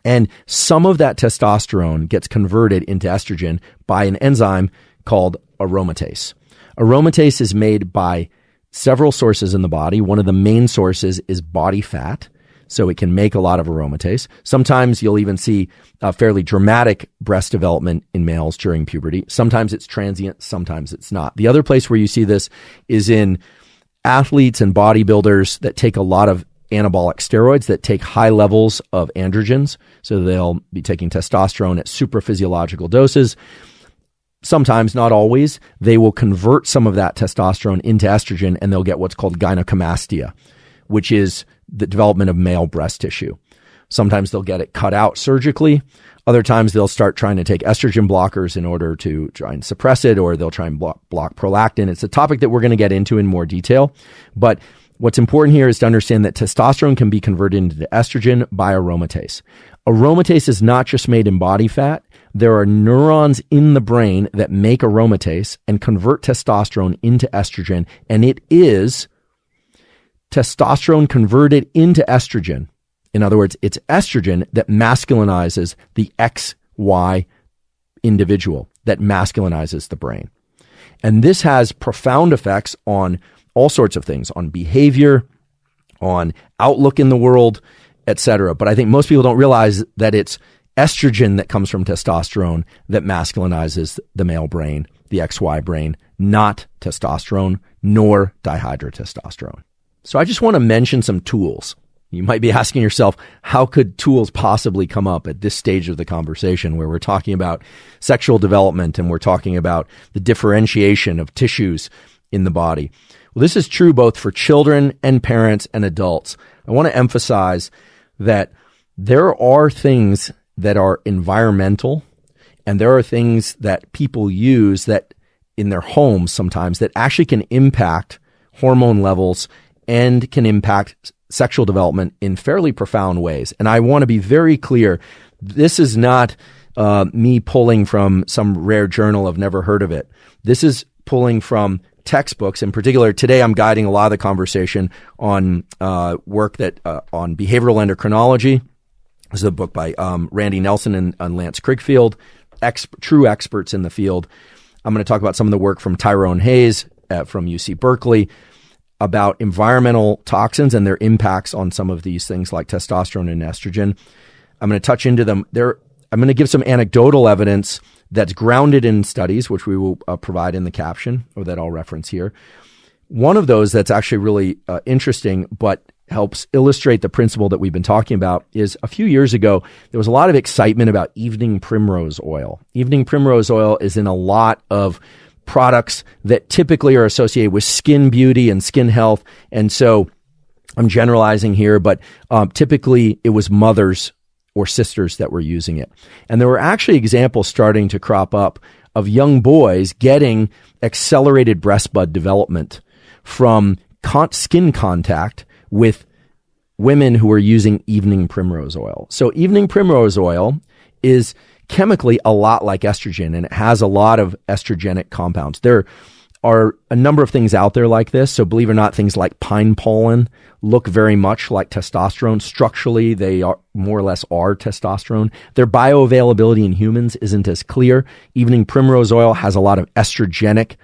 and some of that testosterone gets converted into estrogen by an enzyme called aromatase. Aromatase is made by several sources in the body. One of the main sources is body fat, so it can make a lot of aromatase. Sometimes you'll even see a fairly dramatic breast development in males during puberty. Sometimes it's transient, sometimes it's not. The other place where you see this is in athletes and bodybuilders that take a lot of anabolic steroids, that take high levels of androgens. So they'll be taking testosterone at supraphysiological doses. Sometimes, not always, they will convert some of that testosterone into estrogen, and they'll get what's called gynecomastia, which is the development of male breast tissue. Sometimes they'll get it cut out surgically. Other times they'll start trying to take estrogen blockers in order to try and suppress it, or they'll try and block prolactin. It's a topic that we're going to get into in more detail. But what's important here is to understand that testosterone can be converted into estrogen by aromatase. Aromatase is not just made in body fat. There are neurons in the brain that make aromatase and convert testosterone into estrogen, and it is testosterone converted into estrogen. In other words, it's estrogen that masculinizes the XY individual, that masculinizes the brain. And this has profound effects on all sorts of things, on behavior, on outlook in the world, etc. But I think most people don't realize that it's estrogen that comes from testosterone that masculinizes the male brain, the XY brain, not testosterone, nor dihydrotestosterone. So I just want to mention some tools. You might be asking yourself, how could tools possibly come up at this stage of the conversation where we're talking about sexual development and we're talking about the differentiation of tissues in the body? Well, this is true both for children and parents and adults. I want to emphasize that there are things that are environmental and there are things that people use that in their homes sometimes that actually can impact hormone levels and can impact sexual development in fairly profound ways. And I want to be very clear, this is not me pulling from some rare journal. I've never heard of it. This is pulling from textbooks. In particular, today I'm guiding a lot of the conversation on work that on behavioral endocrinology. This is a book by Randy Nelson and Lance Krigfield, true experts in the field. I'm going to talk about some of the work from Tyrone Hayes from UC Berkeley about environmental toxins and their impacts on some of these things like testosterone and estrogen. I'm going to touch into them. I'm going to give some anecdotal evidence that's grounded in studies, which we will provide in the caption, or that I'll reference here. One of those that's actually really interesting, but helps illustrate the principle that we've been talking about, is a few years ago, there was a lot of excitement about evening primrose oil. Evening primrose oil is in a lot of products that typically are associated with skin beauty and skin health. And so I'm generalizing here, but typically it was mothers or sisters that were using it. And there were actually examples starting to crop up of young boys getting accelerated breast bud development from skin contact with women who are using evening primrose oil. So evening primrose oil is chemically a lot like estrogen, and it has a lot of estrogenic compounds. There are a number of things out there like this. So believe it or not, things like pine pollen look very much like testosterone. Structurally, they are more or less are testosterone. Their bioavailability in humans isn't as clear. Evening primrose oil has a lot of estrogenic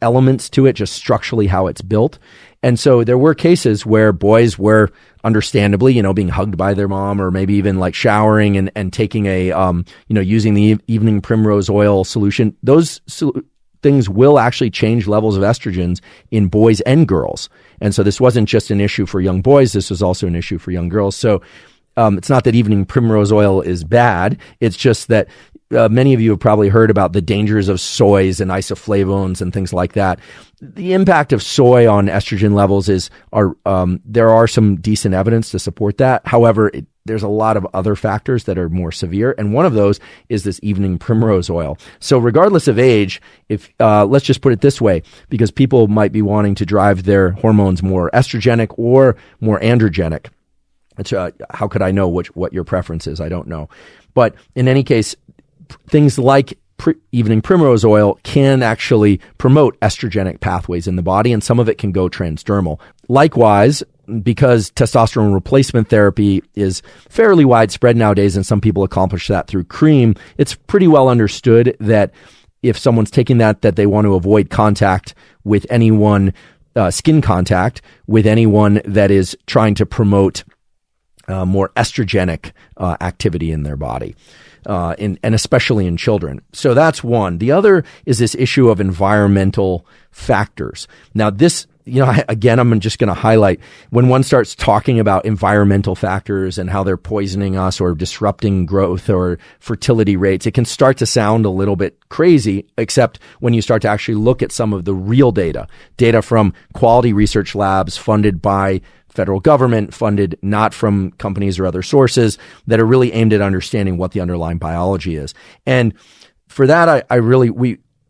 elements to it, just structurally how it's built. And so there were cases where boys were understandably, being hugged by their mom, or maybe even like showering and taking using the evening primrose oil solution. Those things will actually change levels of estrogens in boys and girls. And so this wasn't just an issue for young boys. This was also an issue for young girls. So it's not that evening primrose oil is bad. It's just that many of you have probably heard about the dangers of soys and isoflavones and things like that. The impact of soy on estrogen levels there are some decent evidence to support that. However, there's a lot of other factors that are more severe, and one of those is this evening primrose oil. So regardless of age, if let's just put it this way, because people might be wanting to drive their hormones more estrogenic or more androgenic. How could I know what your preference is? I don't know. But in any case, things like evening primrose oil can actually promote estrogenic pathways in the body, and some of it can go transdermal. Likewise, because testosterone replacement therapy is fairly widespread nowadays, and some people accomplish that through cream, it's pretty well understood that if someone's taking that they want to avoid contact with anyone, skin contact with anyone that is trying to promote more estrogenic activity in their body. And especially in children. So that's one. The other is this issue of environmental factors. Now this, again, I'm just going to highlight when one starts talking about environmental factors and how they're poisoning us or disrupting growth or fertility rates, it can start to sound a little bit crazy, except when you start to actually look at some of the real data from quality research labs funded by federal government, funded not from companies or other sources, that are really aimed at understanding what the underlying biology is. And for that,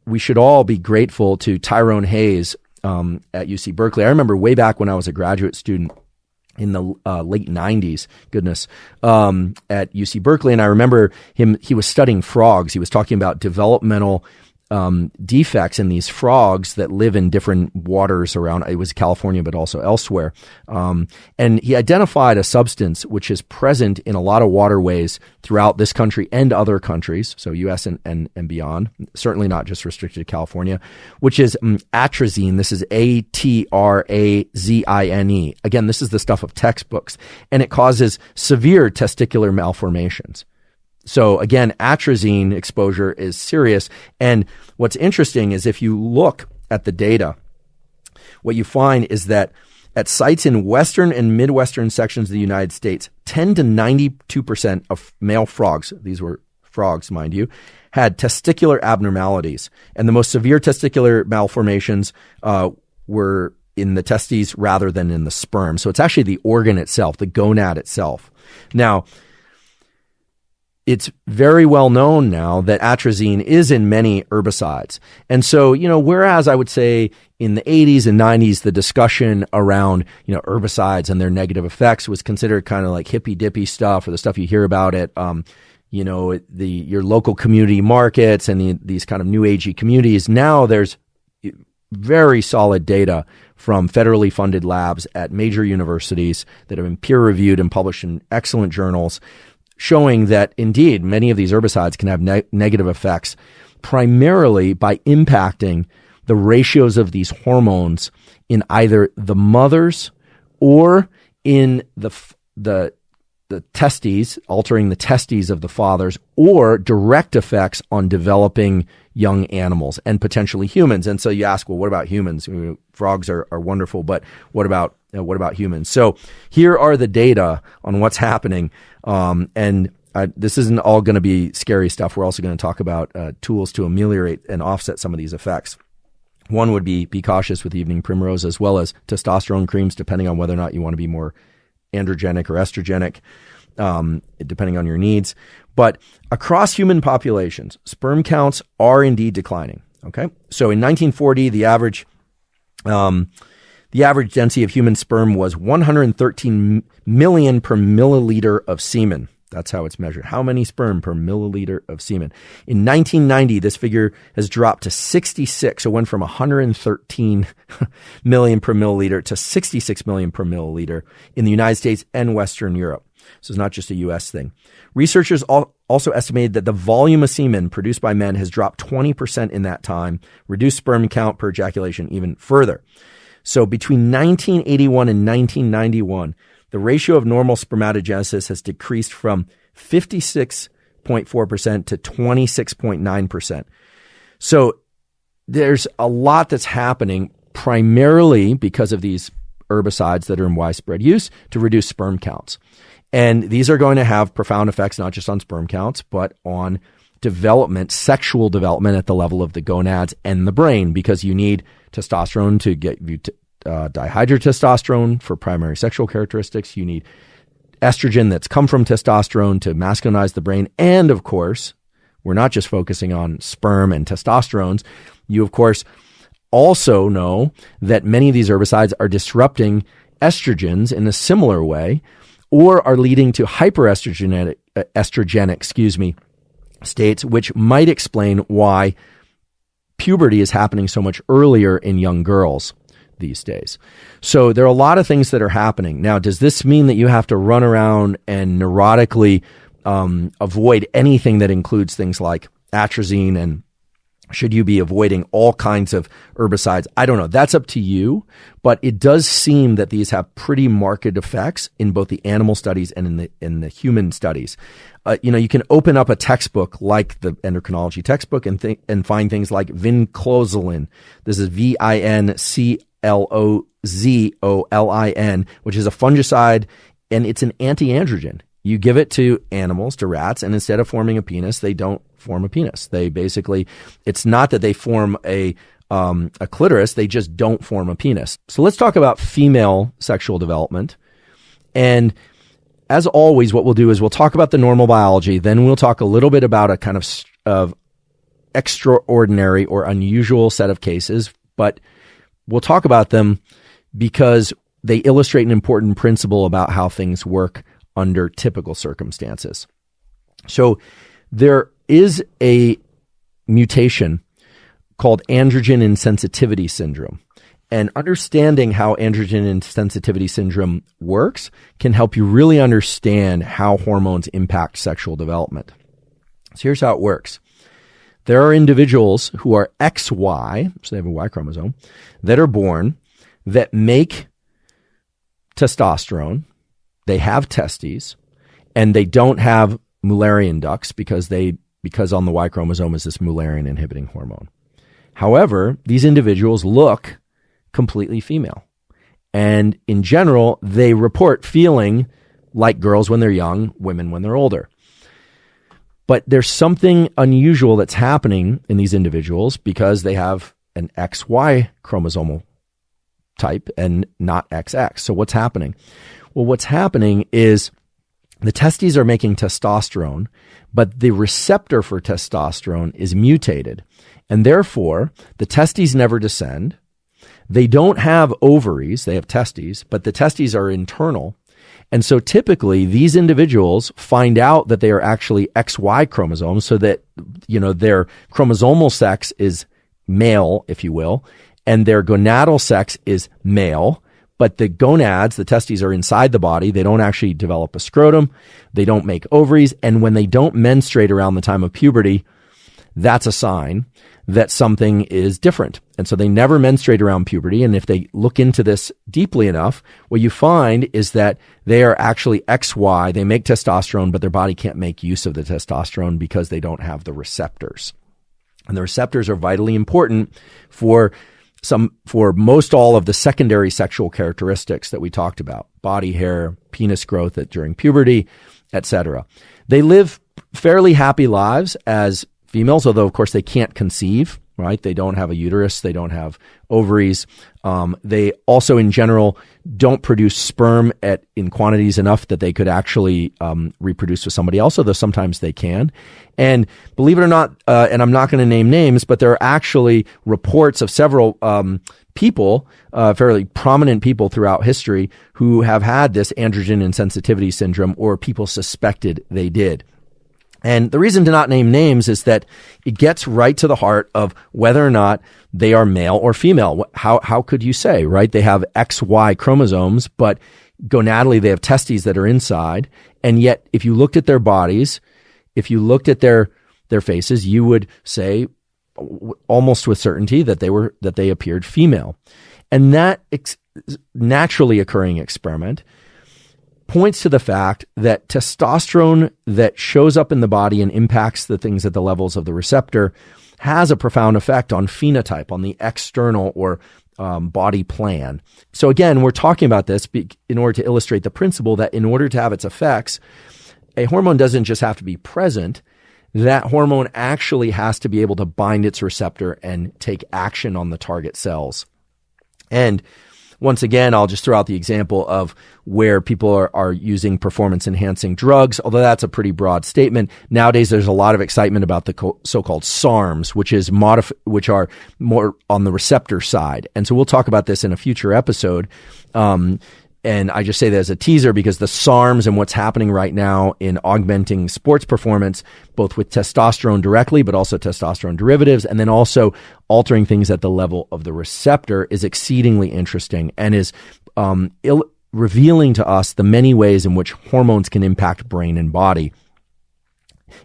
we should all be grateful to Tyrone Hayes at UC Berkeley. I remember way back when I was a graduate student in the late 90s, at UC Berkeley. And I remember he was studying frogs. He was talking about developmental defects in these frogs that live in different waters around, it was California, but also elsewhere. And he identified a substance which is present in a lot of waterways throughout this country and other countries, so U.S. and beyond, certainly not just restricted to California, which is atrazine. This is atrazine. Again, this is the stuff of textbooks, and it causes severe testicular malformations. So again, atrazine exposure is serious. And what's interesting is if you look at the data, what you find is that at sites in western and midwestern sections of the United States, 10 to 92% of male frogs, these were frogs, mind you, had testicular abnormalities. And the most severe testicular malformations were in the testes rather than in the sperm. So it's actually the organ itself, the gonad itself. Now, it's very well known now that atrazine is in many herbicides. And so, whereas I would say in the 80s and 90s, the discussion around, herbicides and their negative effects was considered kind of like hippy dippy stuff, or the stuff you hear about at, your local community markets and these kind of new agey communities. Now there's very solid data from federally funded labs at major universities that have been peer reviewed and published in excellent journals, showing that indeed many of these herbicides can have negative effects, primarily by impacting the ratios of these hormones in either the mothers or in the testes, altering the testes of the fathers, or direct effects on developing young animals and potentially humans. And so you ask, well, what about humans? Frogs are wonderful, but what about humans? So here are the data on what's happening. This isn't all going to be scary stuff. We're also going to talk about tools to ameliorate and offset some of these effects. One would be cautious with evening primrose, as well as testosterone creams, depending on whether or not you want to be more androgenic or estrogenic, depending on your needs. But across human populations, sperm counts are indeed declining. Okay, so in 1940, the average density of human sperm was 113 million per milliliter of semen. That's how it's measured. How many sperm per milliliter of semen? In 1990, this figure has dropped to 66. So it went from 113 million per milliliter to 66 million per milliliter in the United States and Western Europe. So it's not just a U.S. thing. Researchers also estimated that the volume of semen produced by men has dropped 20% in that time, reduced sperm count per ejaculation even further. So between 1981 and 1991, the ratio of normal spermatogenesis has decreased from 56.4% to 26.9%. So there's a lot that's happening primarily because of these herbicides that are in widespread use to reduce sperm counts. And these are going to have profound effects, not just on sperm counts, but on development, sexual development at the level of the gonads and the brain, because you need testosterone to get you dihydrotestosterone for primary sexual characteristics. You need estrogen that's come from testosterone to masculinize the brain. And of course, we're not just focusing on sperm and testosterones. You, of course, also know that many of these herbicides are disrupting estrogens in a similar way, or are leading to hyperestrogenic states, which might explain why puberty is happening so much earlier in young girls these days. So there are a lot of things that are happening. Now, does this mean that you have to run around and neurotically avoid anything that includes things like atrazine, and should you be avoiding all kinds of herbicides? I don't know. That's up to you. But it does seem that these have pretty marked effects in both the animal studies and in the human studies. You can open up a textbook like the endocrinology textbook and find things like vinclozolin. This is vinclozolin, which is a fungicide, and it's an anti-androgen. You give it to animals, to rats, and instead of forming a penis, they don't form a penis. They basically, it's not that they form a clitoris, they just don't form a penis. So let's talk about female sexual development. And as always, what we'll do is we'll talk about the normal biology, then we'll talk a little bit about a kind of extraordinary or unusual set of cases. But we'll talk about them because they illustrate an important principle about how things work under typical circumstances. So there is a mutation called androgen insensitivity syndrome. And understanding how androgen insensitivity syndrome works can help you really understand how hormones impact sexual development. So here's how it works. There are individuals who are XY, so they have a Y chromosome, that are born that make testosterone. They have testes, and they don't have Mullerian ducts because on the Y chromosome is this Mullerian inhibiting hormone. However, these individuals look completely female. And in general, they report feeling like girls when they're young, women when they're older. But there's something unusual that's happening in these individuals because they have an XY chromosomal type and not XX. So what's happening? Well, what's happening is the testes are making testosterone, but the receptor for testosterone is mutated. And therefore, the testes never descend. They don't have ovaries. They have testes, but the testes are internal. And so typically these individuals find out that they are actually XY chromosomes so that, their chromosomal sex is male, if you will, and their gonadal sex is male. But the gonads, the testes, are inside the body. They don't actually develop a scrotum. They don't make ovaries. And when they don't menstruate around the time of puberty, that's a sign that something is different. And so they never menstruate around puberty. And if they look into this deeply enough, what you find is that they are actually XY. They make testosterone, but their body can't make use of the testosterone because they don't have the receptors. And the receptors are vitally important for most all of the secondary sexual characteristics that we talked about: body hair, penis growth during puberty, etc. They live fairly happy lives as females, although of course they can't conceive, right? They don't have a uterus. They don't have ovaries. They also in general don't produce sperm in quantities enough that they could actually reproduce with somebody else, although sometimes they can. And believe it or not, and I'm not going to name names, but there are actually reports of several people, fairly prominent people throughout history, who have had this androgen insensitivity syndrome, or people suspected they did. And the reason to not name names is that it gets right to the heart of whether or not they are male or female. How could you say, right? They have XY chromosomes, but gonadally they have testes that are inside. And yet, if you looked at their bodies, if you looked at their faces, you would say almost with certainty that they appeared female. And that naturally occurring experiment points to the fact that testosterone that shows up in the body and impacts the things at the levels of the receptor has a profound effect on phenotype, on the external or body plan. So again, we're talking about this in order to illustrate the principle that in order to have its effects, a hormone doesn't just have to be present. That hormone actually has to be able to bind its receptor and take action on the target cells. And once again, I'll just throw out the example of where people are using performance-enhancing drugs, although that's a pretty broad statement. Nowadays, there's a lot of excitement about the so-called SARMs, which are more on the receptor side. And so we'll talk about this in a future episode. And I just say that as a teaser because the SARMs and what's happening right now in augmenting sports performance, both with testosterone directly, but also testosterone derivatives, and then also altering things at the level of the receptor, is exceedingly interesting and is revealing to us the many ways in which hormones can impact brain and body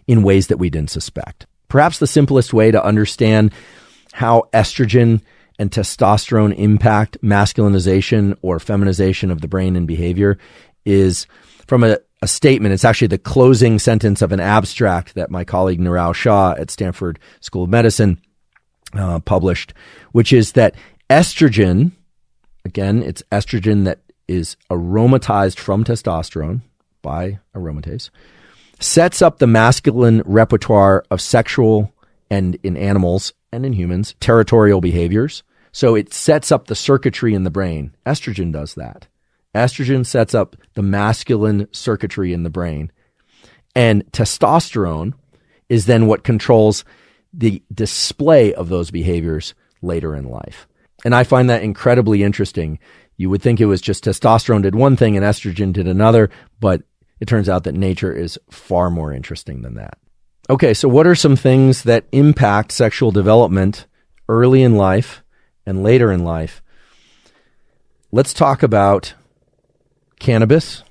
in ways that we didn't suspect. Perhaps the simplest way to understand how estrogen and testosterone impact masculinization or feminization of the brain and behavior is from a statement. It's actually the closing sentence of an abstract that my colleague Nirav Shah at Stanford School of Medicine published, which is that estrogen, again, it's estrogen that is aromatized from testosterone by aromatase, sets up the masculine repertoire of sexual and in animals and in humans, territorial behaviors. So it sets up the circuitry in the brain. Estrogen does that. Estrogen sets up the masculine circuitry in the brain. And testosterone is then what controls the display of those behaviors later in life. And I find that incredibly interesting. You would think it was just testosterone did one thing and estrogen did another, but it turns out that nature is far more interesting than that. Okay, so what are some things that impact sexual development early in life and later in life? Let's talk about cannabis.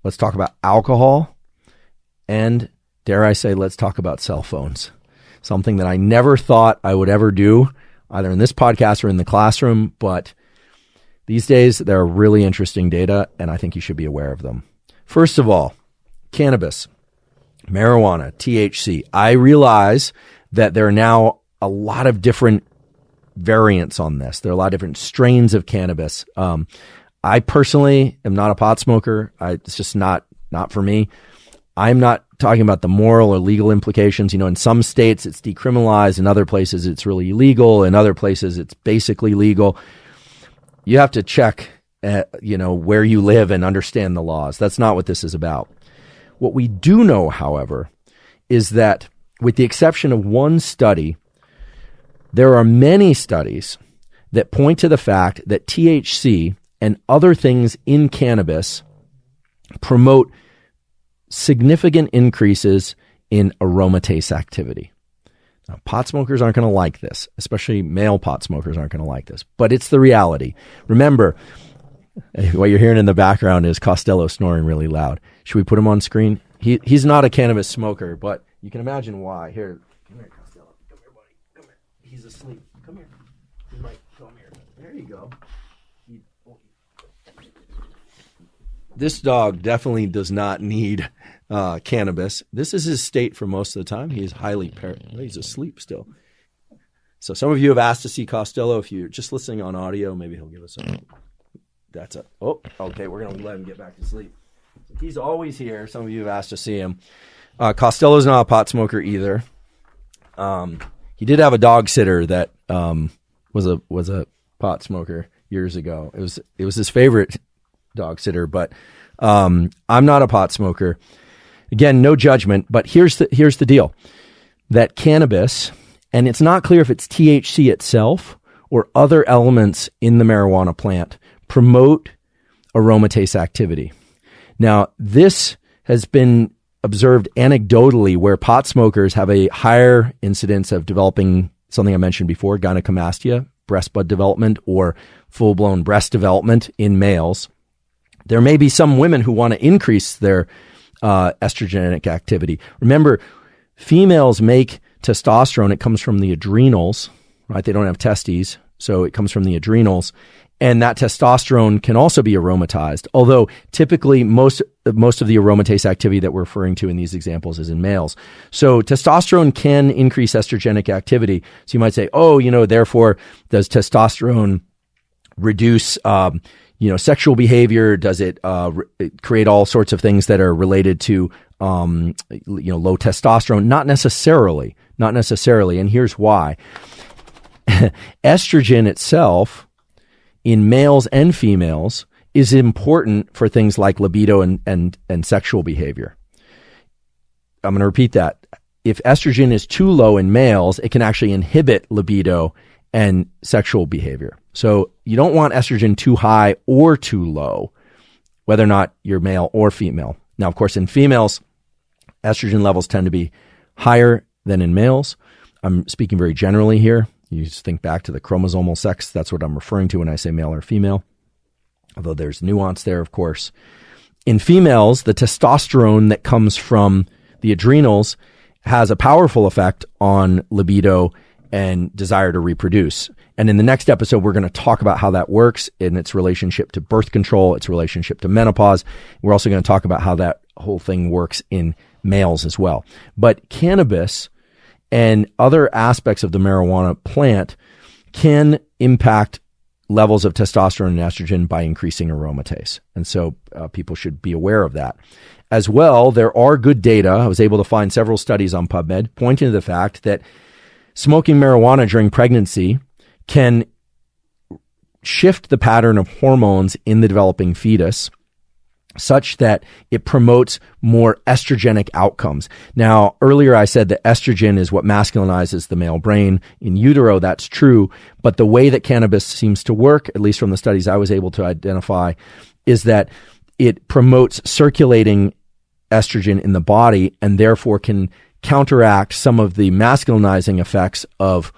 Let's talk about alcohol. And dare I say, let's talk about cell phones. Something that I never thought I would ever do, either in this podcast or in the classroom, but these days there are really interesting data, and I think you should be aware of them. First of all, cannabis, marijuana, THC. I realize that there are now a lot of different variants on this. There are a lot of different strains of cannabis. I personally am not a pot smoker. It's just not for me. I'm not talking about the moral or legal implications. In some states it's decriminalized, in other places it's really illegal, in other places it's basically legal. You have to check, where you live and understand the laws. That's not what this is about. What we do know, however, is that with the exception of one study, there are many studies that point to the fact that THC and other things in cannabis promote significant increases in aromatase activity. Now, pot smokers aren't going to like this, especially male pot smokers aren't going to like this, but it's the reality. Remember, what you're hearing in the background is Costello snoring really loud. Should we put him on screen? He's not a cannabis smoker, but you can imagine why. Here, come here, Costello. Come here, buddy. Come here. He's asleep. Come here. He might come here. There you go. This dog definitely does not need cannabis. This is his state for most of the time. He's he's asleep still. So some of you have asked to see Costello. If you're just listening on audio, maybe he'll give us okay, we're going to let him get back to sleep. He's always here. Some of you have asked to see him. Costello's not a pot smoker either. He did have a dog sitter that was a pot smoker years ago. It was his favorite dog sitter, but I'm not a pot smoker. Again, no judgment, but here's the deal. That cannabis, and it's not clear if it's THC itself or other elements in the marijuana plant, promote aromatase activity. Now, this has been observed anecdotally where pot smokers have a higher incidence of developing something I mentioned before, gynecomastia, breast bud development, or full-blown breast development in males. There may be some women who want to increase their estrogenic activity. Remember, females make testosterone. It comes from the adrenals, right? They don't have testes, so it comes from the adrenals. And that testosterone can also be aromatized, although typically most of the aromatase activity that we're referring to in these examples is in males. So testosterone can increase estrogenic activity. So you might say, therefore, does testosterone reduce sexual behavior? Does it create all sorts of things that are related to low testosterone? Not necessarily. And here's why. Estrogen itself, in males and females, is important for things like libido and sexual behavior. I'm going to repeat that. If estrogen is too low in males, it can actually inhibit libido and sexual behavior. So you don't want estrogen too high or too low, whether or not you're male or female. Now, of course, in females, estrogen levels tend to be higher than in males. I'm speaking very generally here. You just think back to the chromosomal sex. That's what I'm referring to when I say male or female, although there's nuance there, of course. In females, the testosterone that comes from the adrenals has a powerful effect on libido and desire to reproduce. And in the next episode, we're going to talk about how that works in its relationship to birth control, its relationship to menopause. We're also going to talk about how that whole thing works in males as well. But cannabis and other aspects of the marijuana plant can impact levels of testosterone and estrogen by increasing aromatase. And so people should be aware of that. As well, there are good data. I was able to find several studies on PubMed pointing to the fact that smoking marijuana during pregnancy can shift the pattern of hormones in the developing fetus such that it promotes more estrogenic outcomes. Now, earlier I said that estrogen is what masculinizes the male brain. In utero, that's true. But the way that cannabis seems to work, at least from the studies I was able to identify, is that it promotes circulating estrogen in the body and therefore can counteract some of the masculinizing effects of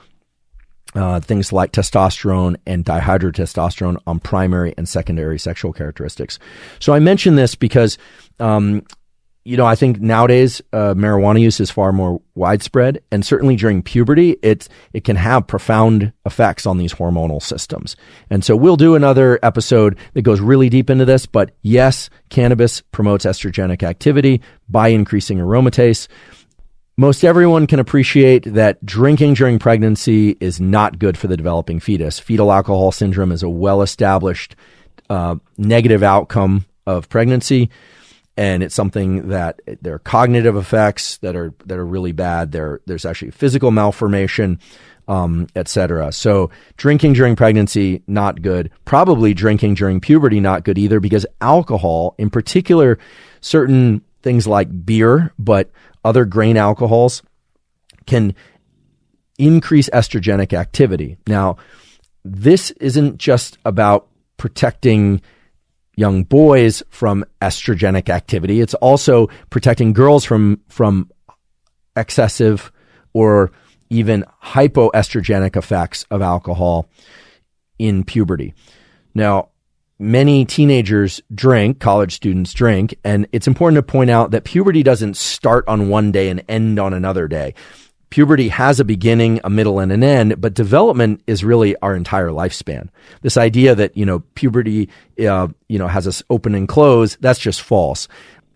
things like testosterone and dihydrotestosterone on primary and secondary sexual characteristics. So I mention this because, I think nowadays marijuana use is far more widespread, and certainly during puberty, it can have profound effects on these hormonal systems. And so we'll do another episode that goes really deep into this. But yes, cannabis promotes estrogenic activity by increasing aromatase. Most everyone can appreciate that drinking during pregnancy is not good for the developing fetus. Fetal alcohol syndrome is a well-established negative outcome of pregnancy, and it's something that there are cognitive effects that are really bad. There's actually physical malformation, etc. So drinking during pregnancy, not good. Probably drinking during puberty, not good either, because alcohol, in particular, certain things like beer, but other grain alcohols, can increase estrogenic activity. Now, this isn't just about protecting young boys from estrogenic activity. It's also protecting girls from excessive or even hypoestrogenic effects of alcohol in puberty. Now, many teenagers drink, college students drink, and it's important to point out that puberty doesn't start on one day and end on another day. Puberty has a beginning, a middle, and an end, but development is really our entire lifespan. This idea that, puberty, has us open and close, that's just false.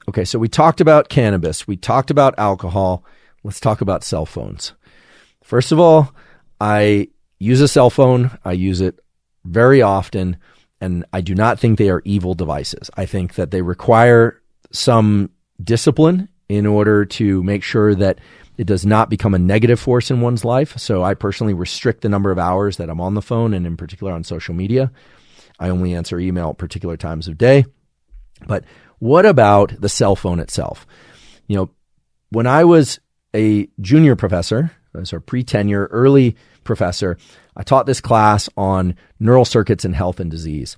Okay, so we talked about cannabis. We talked about alcohol. Let's talk about cell phones. First of all, I use a cell phone. I use it very often. And I do not think they are evil devices. I think that they require some discipline in order to make sure that it does not become a negative force in one's life. So I personally restrict the number of hours that I'm on the phone, and in particular on social media. I only answer email at particular times of day. But what about the cell phone itself? When I was a junior professor, so a pre-tenure, early professor, I taught this class on neural circuits in health and disease.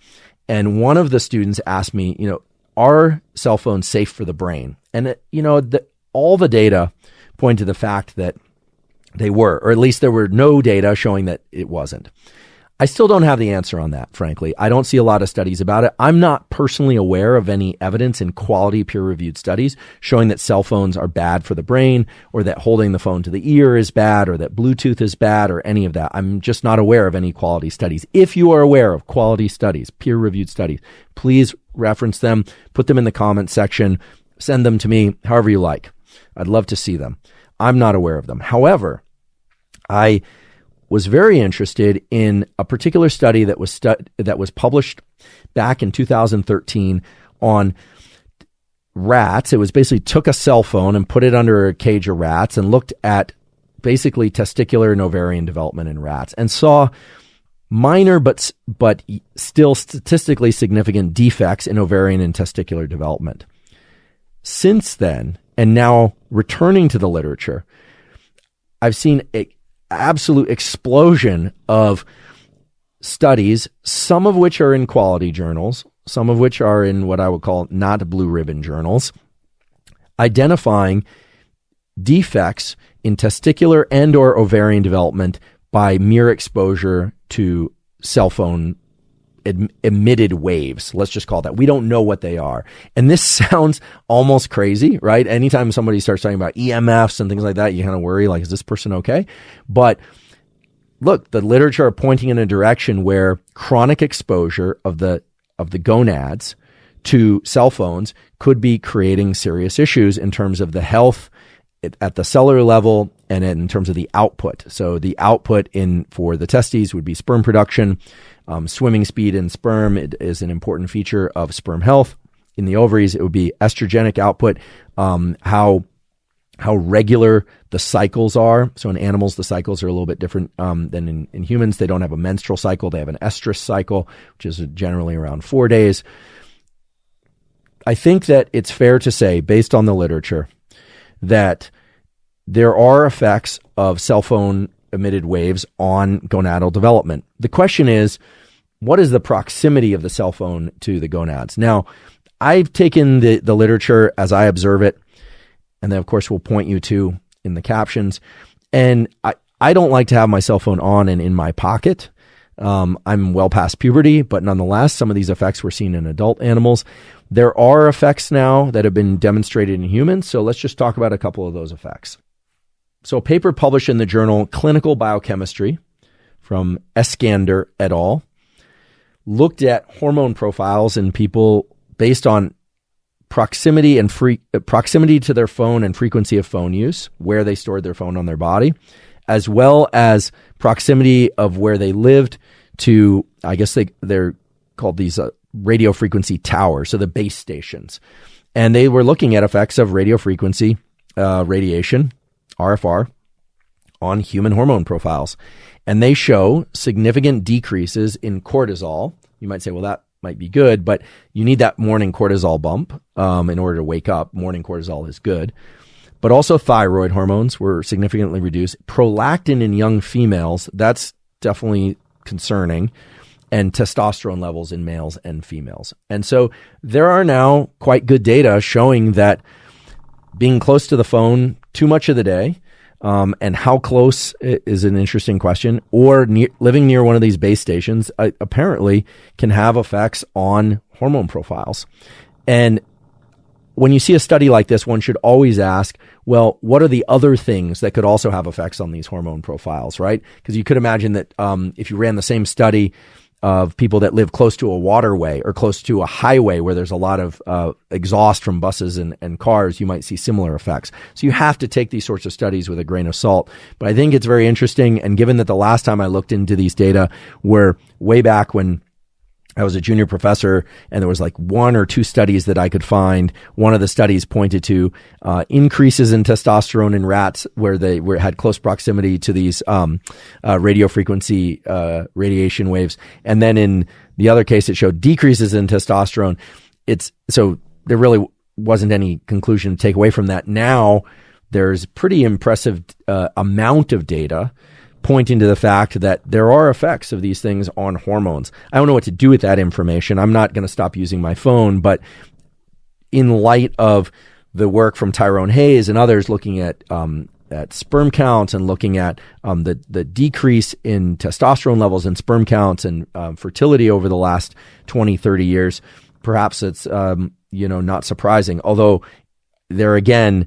And one of the students asked me, are cell phones safe for the brain? And, all the data point to the fact that they were, or at least there were no data showing that it wasn't. I still don't have the answer on that, frankly. I don't see a lot of studies about it. I'm not personally aware of any evidence in quality peer-reviewed studies showing that cell phones are bad for the brain, or that holding the phone to the ear is bad, or that Bluetooth is bad, or any of that. I'm just not aware of any quality studies. If you are aware of quality studies, peer-reviewed studies, please reference them, put them in the comments section, send them to me, however you like. I'd love to see them. I'm not aware of them. However, I was very interested in a particular study that was published back in 2013 on rats. It was basically took a cell phone and put it under a cage of rats and looked at basically testicular and ovarian development in rats, and saw minor but still statistically significant defects in ovarian and testicular development. Since then, and now returning to the literature, I've seen an absolute explosion of studies, some of which are in quality journals, some of which are in what I would call not blue ribbon journals, identifying defects in testicular and or ovarian development by mere exposure to cell phone emitted waves. Let's just call that. We don't know what they are. And this sounds almost crazy, right? Anytime somebody starts talking about EMFs and things like that, you kind of worry, like, is this person okay? But look, the literature are pointing in a direction where chronic exposure of the gonads to cell phones could be creating serious issues in terms of the health at the cellular level and in terms of the output. So the output for the testes would be sperm production. Swimming speed in sperm is an important feature of sperm health. In the ovaries, it would be estrogenic output, how regular the cycles are. So in animals, the cycles are a little bit different than in humans. They don't have a menstrual cycle. They have an estrous cycle, which is generally around 4 days. I think that it's fair to say, based on the literature, that there are effects of cell phone emitted waves on gonadal development. The question is, what is the proximity of the cell phone to the gonads? Now, I've taken the literature as I observe it, and then, of course, we'll point you to in the captions. And I don't like to have my cell phone on and in my pocket. I'm well past puberty, but nonetheless, some of these effects were seen in adult animals. There are effects now that have been demonstrated in humans, so let's just talk about a couple of those effects. So a paper published in the journal Clinical Biochemistry from Eskander et al. Looked at hormone profiles in people based on proximity to their phone and frequency of phone use, where they stored their phone on their body, as well as proximity of where they lived to, I guess they're called these radio frequency towers, so the base stations. And they were looking at effects of radio frequency radiation, RFR, on human hormone profiles. And they show significant decreases in cortisol. You might say, well, that might be good, but you need that morning cortisol bump in order to wake up. Morning cortisol is good. But also thyroid hormones were significantly reduced. Prolactin in young females, that's definitely concerning. And testosterone levels in males and females. And so there are now quite good data showing that being close to the phone too much of the day, and how close is an interesting question, or living near one of these base stations apparently can have effects on hormone profiles. And when you see a study like this, one should always ask, well, what are the other things that could also have effects on these hormone profiles, right? Because you could imagine that if you ran the same study of people that live close to a waterway or close to a highway where there's a lot of exhaust from buses and cars, you might see similar effects. So you have to take these sorts of studies with a grain of salt. But I think it's very interesting. And given that the last time I looked into these data were way back when I was a junior professor, and there was like one or two studies that I could find. One of the studies pointed to increases in testosterone in rats where they had close proximity to these radio frequency radiation waves. And then in the other case, it showed decreases in testosterone. So there really wasn't any conclusion to take away from that. Now there's pretty impressive amount of data pointing to the fact that there are effects of these things on hormones. I don't know what to do with that information. I'm not going to stop using my phone, but in light of the work from Tyrone Hayes and others looking at sperm counts and looking at the decrease in testosterone levels and sperm counts and fertility over the last 20, 30 years, perhaps it's not surprising. Although there again,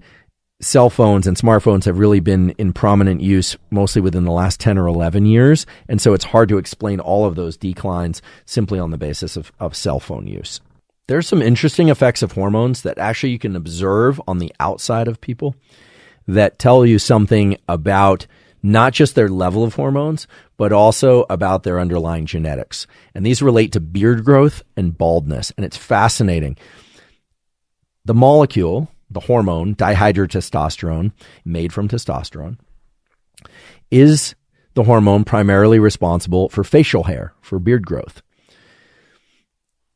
cell phones and smartphones have really been in prominent use mostly within the last 10 or 11 years. And so it's hard to explain all of those declines simply on the basis of cell phone use. There's some interesting effects of hormones that actually you can observe on the outside of people that tell you something about not just their level of hormones, but also about their underlying genetics. And these relate to beard growth and baldness. And it's fascinating. The molecule, the hormone, dihydrotestosterone, made from testosterone, is the hormone primarily responsible for facial hair, for beard growth.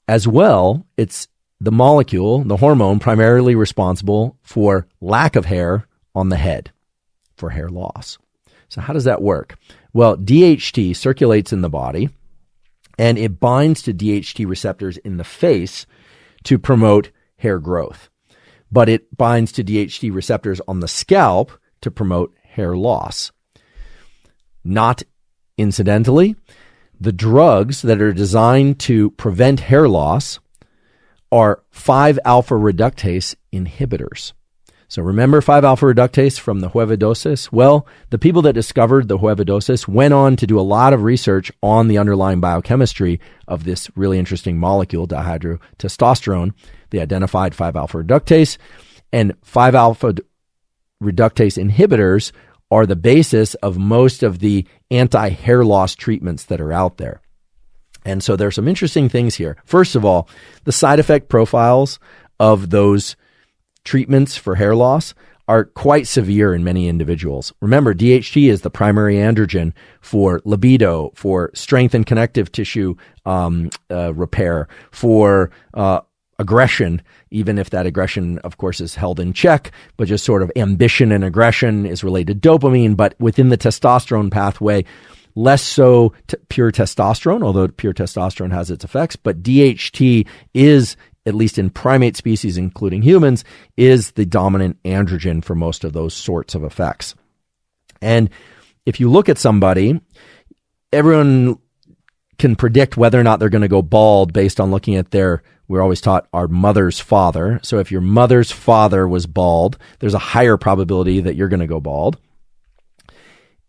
As well, it's the molecule, the hormone, primarily responsible for lack of hair on the head, for hair loss. So how does that work? Well, DHT circulates in the body, and it binds to DHT receptors in the face to promote hair growth. But it binds to DHT receptors on the scalp to promote hair loss. Not incidentally, the drugs that are designed to prevent hair loss are 5-alpha reductase inhibitors. So remember 5-alpha reductase from the huevadosis? Well, the people that discovered the huevadosis went on to do a lot of research on the underlying biochemistry of this really interesting molecule, dihydrotestosterone. They identified 5-alpha reductase, and 5-alpha reductase inhibitors are the basis of most of the anti-hair loss treatments that are out there. And so there's some interesting things here. First of all, the side effect profiles of those treatments for hair loss are quite severe in many individuals. Remember, DHT is the primary androgen for libido, for strength and connective tissue repair, for aggression, even if that aggression, of course, is held in check, but just sort of ambition and aggression is related to dopamine. But within the testosterone pathway, less so pure testosterone, although pure testosterone has its effects, but DHT is, at least in primate species, including humans, is the dominant androgen for most of those sorts of effects. And if you look at somebody, everyone can predict whether or not they're going to go bald based on looking at we're always taught our mother's father. So if your mother's father was bald, there's a higher probability that you're going to go bald.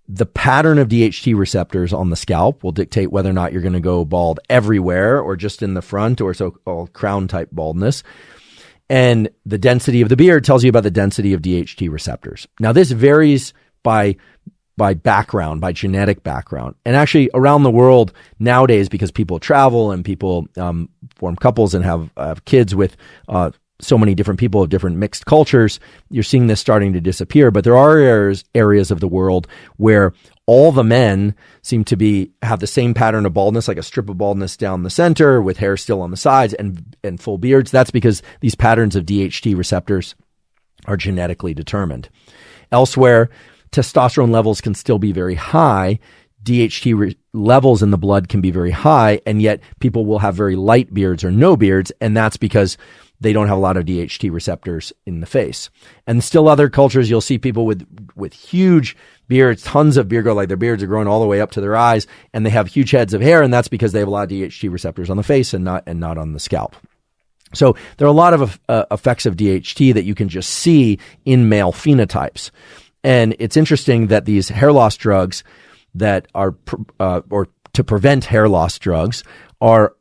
The pattern of DHT receptors on the scalp will dictate whether or not you're going to go bald everywhere or just in the front, or so-called crown-type baldness. And the density of the beard tells you about the density of DHT receptors. Now, this varies by background, by genetic background. And actually around the world nowadays, because people travel and people form couples and have kids with so many different people of different mixed cultures, you're seeing this starting to disappear. But there are areas of the world where all the men seem to have the same pattern of baldness, like a strip of baldness down the center with hair still on the sides and full beards. That's because these patterns of DHT receptors are genetically determined. Elsewhere, testosterone levels can still be very high. DHT levels in the blood can be very high, and yet people will have very light beards or no beards, and that's because they don't have a lot of DHT receptors in the face. And still other cultures, you'll see people with huge beards, tons of beard growth, like their beards are growing all the way up to their eyes, and they have huge heads of hair, and that's because they have a lot of DHT receptors on the face and not on the scalp. So there are a lot of effects of DHT that you can just see in male phenotypes. And it's interesting that these hair loss drugs that are, or to prevent hair loss drugs, are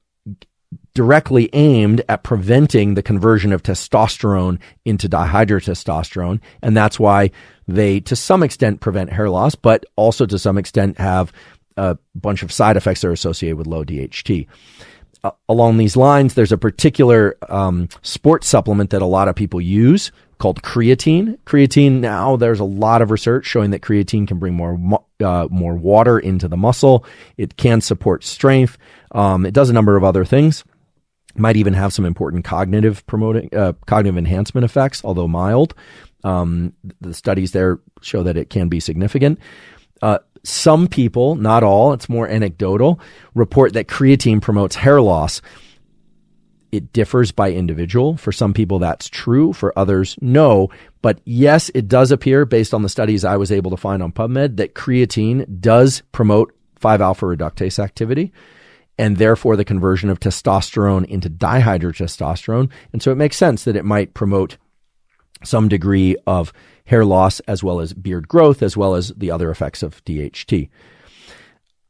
directly aimed at preventing the conversion of testosterone into dihydrotestosterone. And that's why they, to some extent, prevent hair loss, but also to some extent have a bunch of side effects that are associated with low DHT. Along these lines, there's a particular sports supplement that a lot of people use called creatine. Creatine, now there's a lot of research showing that creatine can bring more water into the muscle. It can support strength. It does a number of other things. Might even have some important cognitive enhancement effects, although mild. The studies there show that it can be significant. Some people, not all, it's more anecdotal, report that creatine promotes hair loss. It differs by individual. For some people, that's true. For others, no. But yes, it does appear, based on the studies I was able to find on PubMed, that creatine does promote 5-alpha reductase activity, and therefore the conversion of testosterone into dihydrotestosterone. And so it makes sense that it might promote some degree of hair loss as well as beard growth, as well as the other effects of DHT.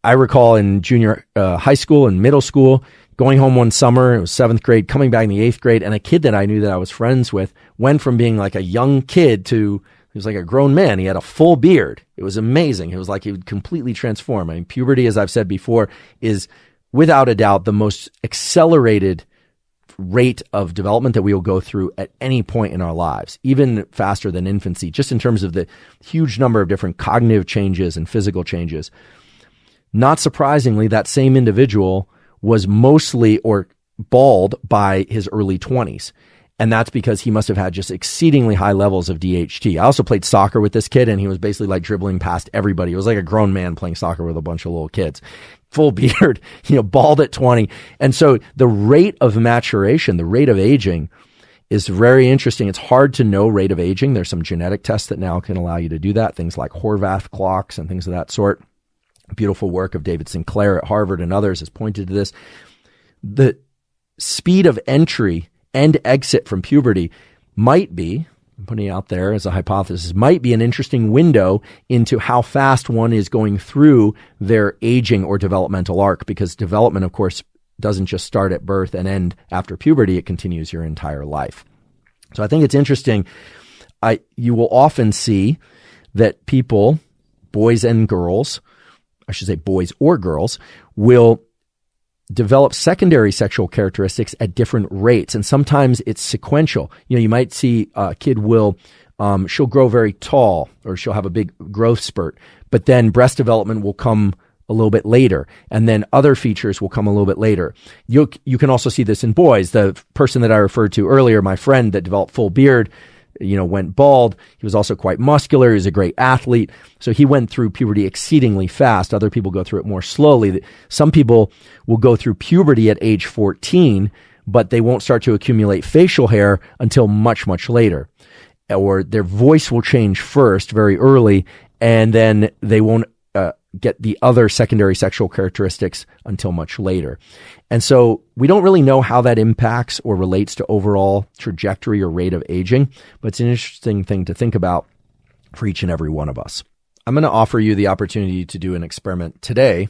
I recall in junior high school and middle school, going home one summer, it was 7th grade, coming back in the 8th grade, and a kid that I knew that I was friends with went from being like a young kid to, he was like a grown man. He had a full beard. It was amazing. It was like he would completely transform. I mean, puberty, as I've said before, is without a doubt the most accelerated rate of development that we will go through at any point in our lives, even faster than infancy, just in terms of the huge number of different cognitive changes and physical changes. Not surprisingly, that same individual was mostly or bald by his early 20s. And that's because he must have had just exceedingly high levels of DHT. I also played soccer with this kid, and he was basically like dribbling past everybody. It was like a grown man playing soccer with a bunch of little kids. Full beard, bald at 20. And so the rate of maturation, the rate of aging is very interesting. It's hard to know rate of aging. There's some genetic tests that now can allow you to do that, things like Horvath clocks and things of that sort. Beautiful work of David Sinclair at Harvard and others has pointed to this. The speed of entry and exit from puberty might be, I'm putting it out there as a hypothesis, might be an interesting window into how fast one is going through their aging or developmental arc, because development, of course, doesn't just start at birth and end after puberty. It continues your entire life. So I think it's interesting. You will often see that people, boys and girls, I should say boys or girls, will develop secondary sexual characteristics at different rates. And sometimes it's sequential. You might see a kid she'll grow very tall, or she'll have a big growth spurt, but then breast development will come a little bit later, and then other features will come a little bit later. You can also see this in boys. The person that I referred to earlier, my friend that developed full beard, went bald. He was also quite muscular. He was a great athlete. So he went through puberty exceedingly fast. Other people go through it more slowly. Some people will go through puberty at age 14, but they won't start to accumulate facial hair until much, much later. Or their voice will change first very early, and then they won't get the other secondary sexual characteristics until much later. And so we don't really know how that impacts or relates to overall trajectory or rate of aging, but it's an interesting thing to think about for each and every one of us. I'm going to offer you the opportunity to do an experiment today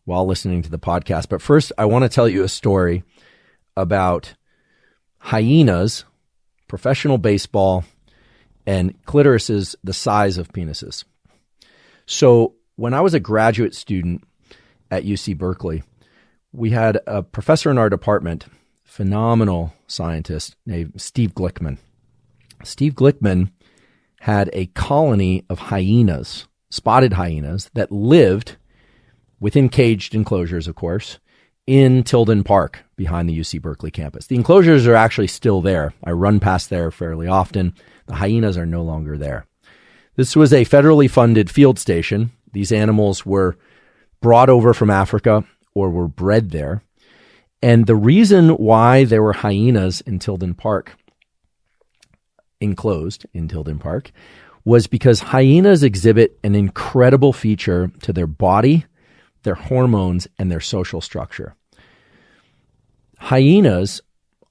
while listening to the podcast. But first, I want to tell you a story about hyenas, professional baseball, and clitorises the size of penises. So when I was a graduate student at UC Berkeley, we had a professor in our department, phenomenal scientist named Steve Glickman. Steve Glickman had a colony of hyenas, spotted hyenas, that lived within caged enclosures, of course, in Tilden Park behind the UC Berkeley campus. The enclosures are actually still there. I run past there fairly often. The hyenas are no longer there. This was a federally funded field station. These animals were brought over from Africa or were bred there. And the reason why there were hyenas in Tilden Park, enclosed in Tilden Park, was because hyenas exhibit an incredible feature to their body, their hormones, and their social structure. Hyenas,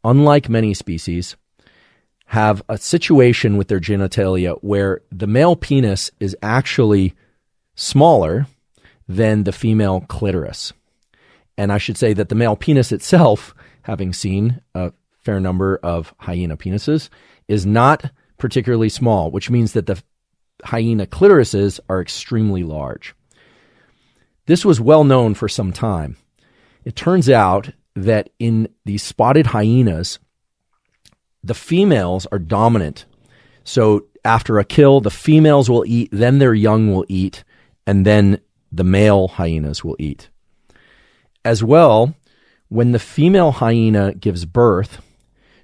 unlike many species, have a situation with their genitalia where the male penis is actually smaller than the female clitoris. And I should say that the male penis itself, having seen a fair number of hyena penises, is not particularly small, which means that the hyena clitorises are extremely large. This was well known for some time. It turns out that in these spotted hyenas, the females are dominant. So after a kill, the females will eat, then their young will eat, and then the male hyenas will eat. As well, when the female hyena gives birth,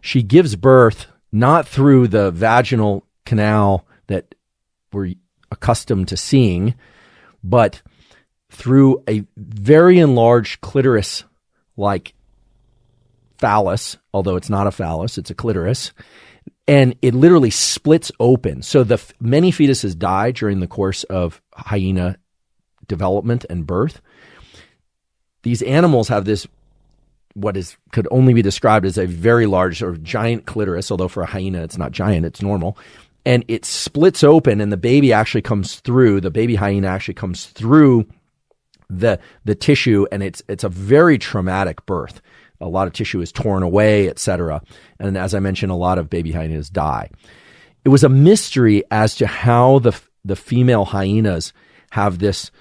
she gives birth not through the vaginal canal that we're accustomed to seeing, but through a very enlarged clitoris-like phallus, although it's not a phallus, it's a clitoris, and it literally splits open. So many fetuses die during the course of hyena development and birth. These animals have this, could only be described as a very large or giant clitoris, although for a hyena it's not giant, it's normal. And it splits open and the baby hyena actually comes through the tissue, and it's a very traumatic birth. A lot of tissue is torn away, etc. And as I mentioned, a lot of baby hyenas die. It was a mystery as to how the female hyenas have this,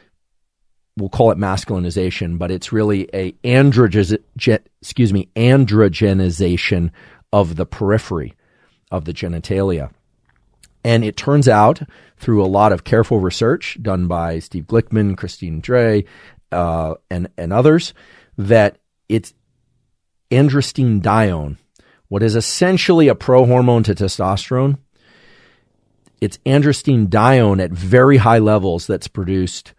we'll call it masculinization, but it's really a androgenization of the periphery of the genitalia. And it turns out, through a lot of careful research done by Steve Glickman, Christine Dre, and others, that it's androstenedione, what is essentially a prohormone to testosterone. It's androstenedione at very high levels that's produced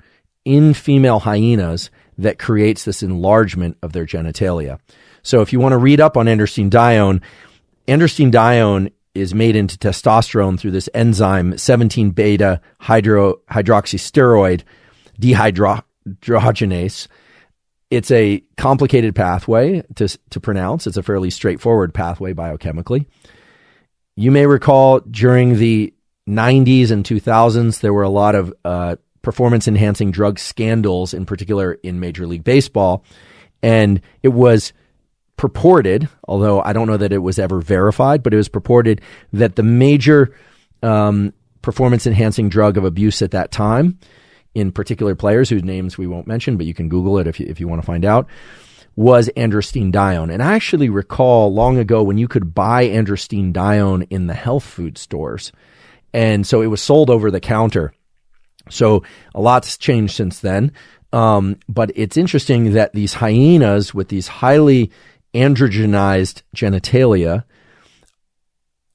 in female hyenas that creates this enlargement of their genitalia. So if you want to read up on androstenedione is made into testosterone through this enzyme 17-beta hydroxysteroid dehydrogenase. It's a complicated pathway to pronounce. It's a fairly straightforward pathway biochemically. You may recall during the 90s and 2000s, there were a lot of performance-enhancing drug scandals, in particular in Major League Baseball. And it was purported, although I don't know that it was ever verified, but it was purported that the major performance-enhancing drug of abuse at that time, in particular players whose names we won't mention, but you can Google it if you want to find out, was androstenedione. And I actually recall long ago when you could buy androstenedione in the health food stores. And so it was sold over the counter. So a lot's changed since then. But it's interesting that these hyenas with these highly androgenized genitalia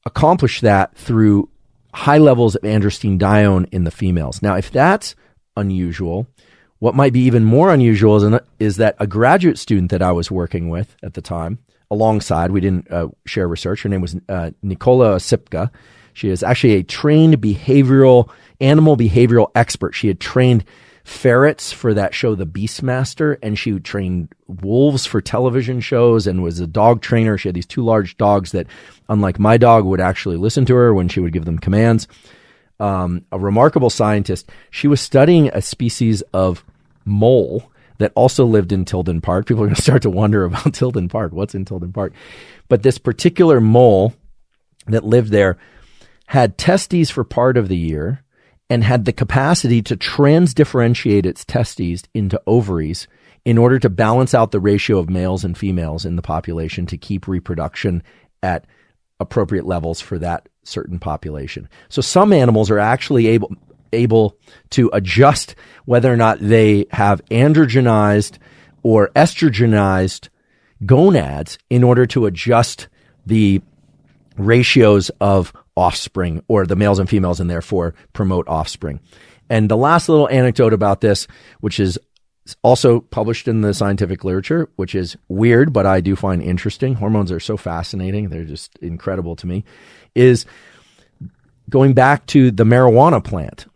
accomplish that through high levels of androstenedione in the females. Now, if that's unusual, what might be even more unusual is that a graduate student that I was working with at the time, alongside, we didn't share research, her name was Nicola Sipka. She is actually a trained animal behavioral expert. She had trained ferrets for that show, The Beastmaster, and she trained wolves for television shows and was a dog trainer. She had these 2 large dogs that, unlike my dog, would actually listen to her when she would give them commands. A remarkable scientist. She was studying a species of mole that also lived in Tilden Park. People are going to start to wonder about Tilden Park. What's in Tilden Park? But this particular mole that lived there had testes for part of the year and had the capacity to transdifferentiate its testes into ovaries in order to balance out the ratio of males and females in the population to keep reproduction at appropriate levels for that certain population. So some animals are actually able to adjust whether or not they have androgenized or estrogenized gonads in order to adjust the ratios of offspring, or the males and females, and therefore promote offspring. And the last little anecdote about this, which is also published in the scientific literature, which is weird, but I do find interesting. Hormones are so fascinating. They're just incredible to me, is going back to the marijuana plant.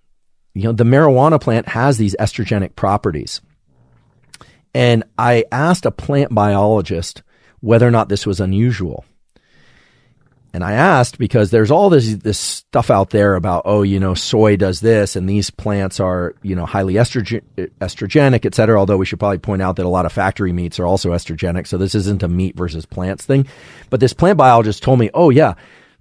The marijuana plant has these estrogenic properties. And I asked a plant biologist whether or not this was unusual. And I asked because there's all this stuff out there about, soy does this and these plants are, highly estrogenic, et cetera. Although we should probably point out that a lot of factory meats are also estrogenic. So this isn't a meat versus plants thing. But this plant biologist told me,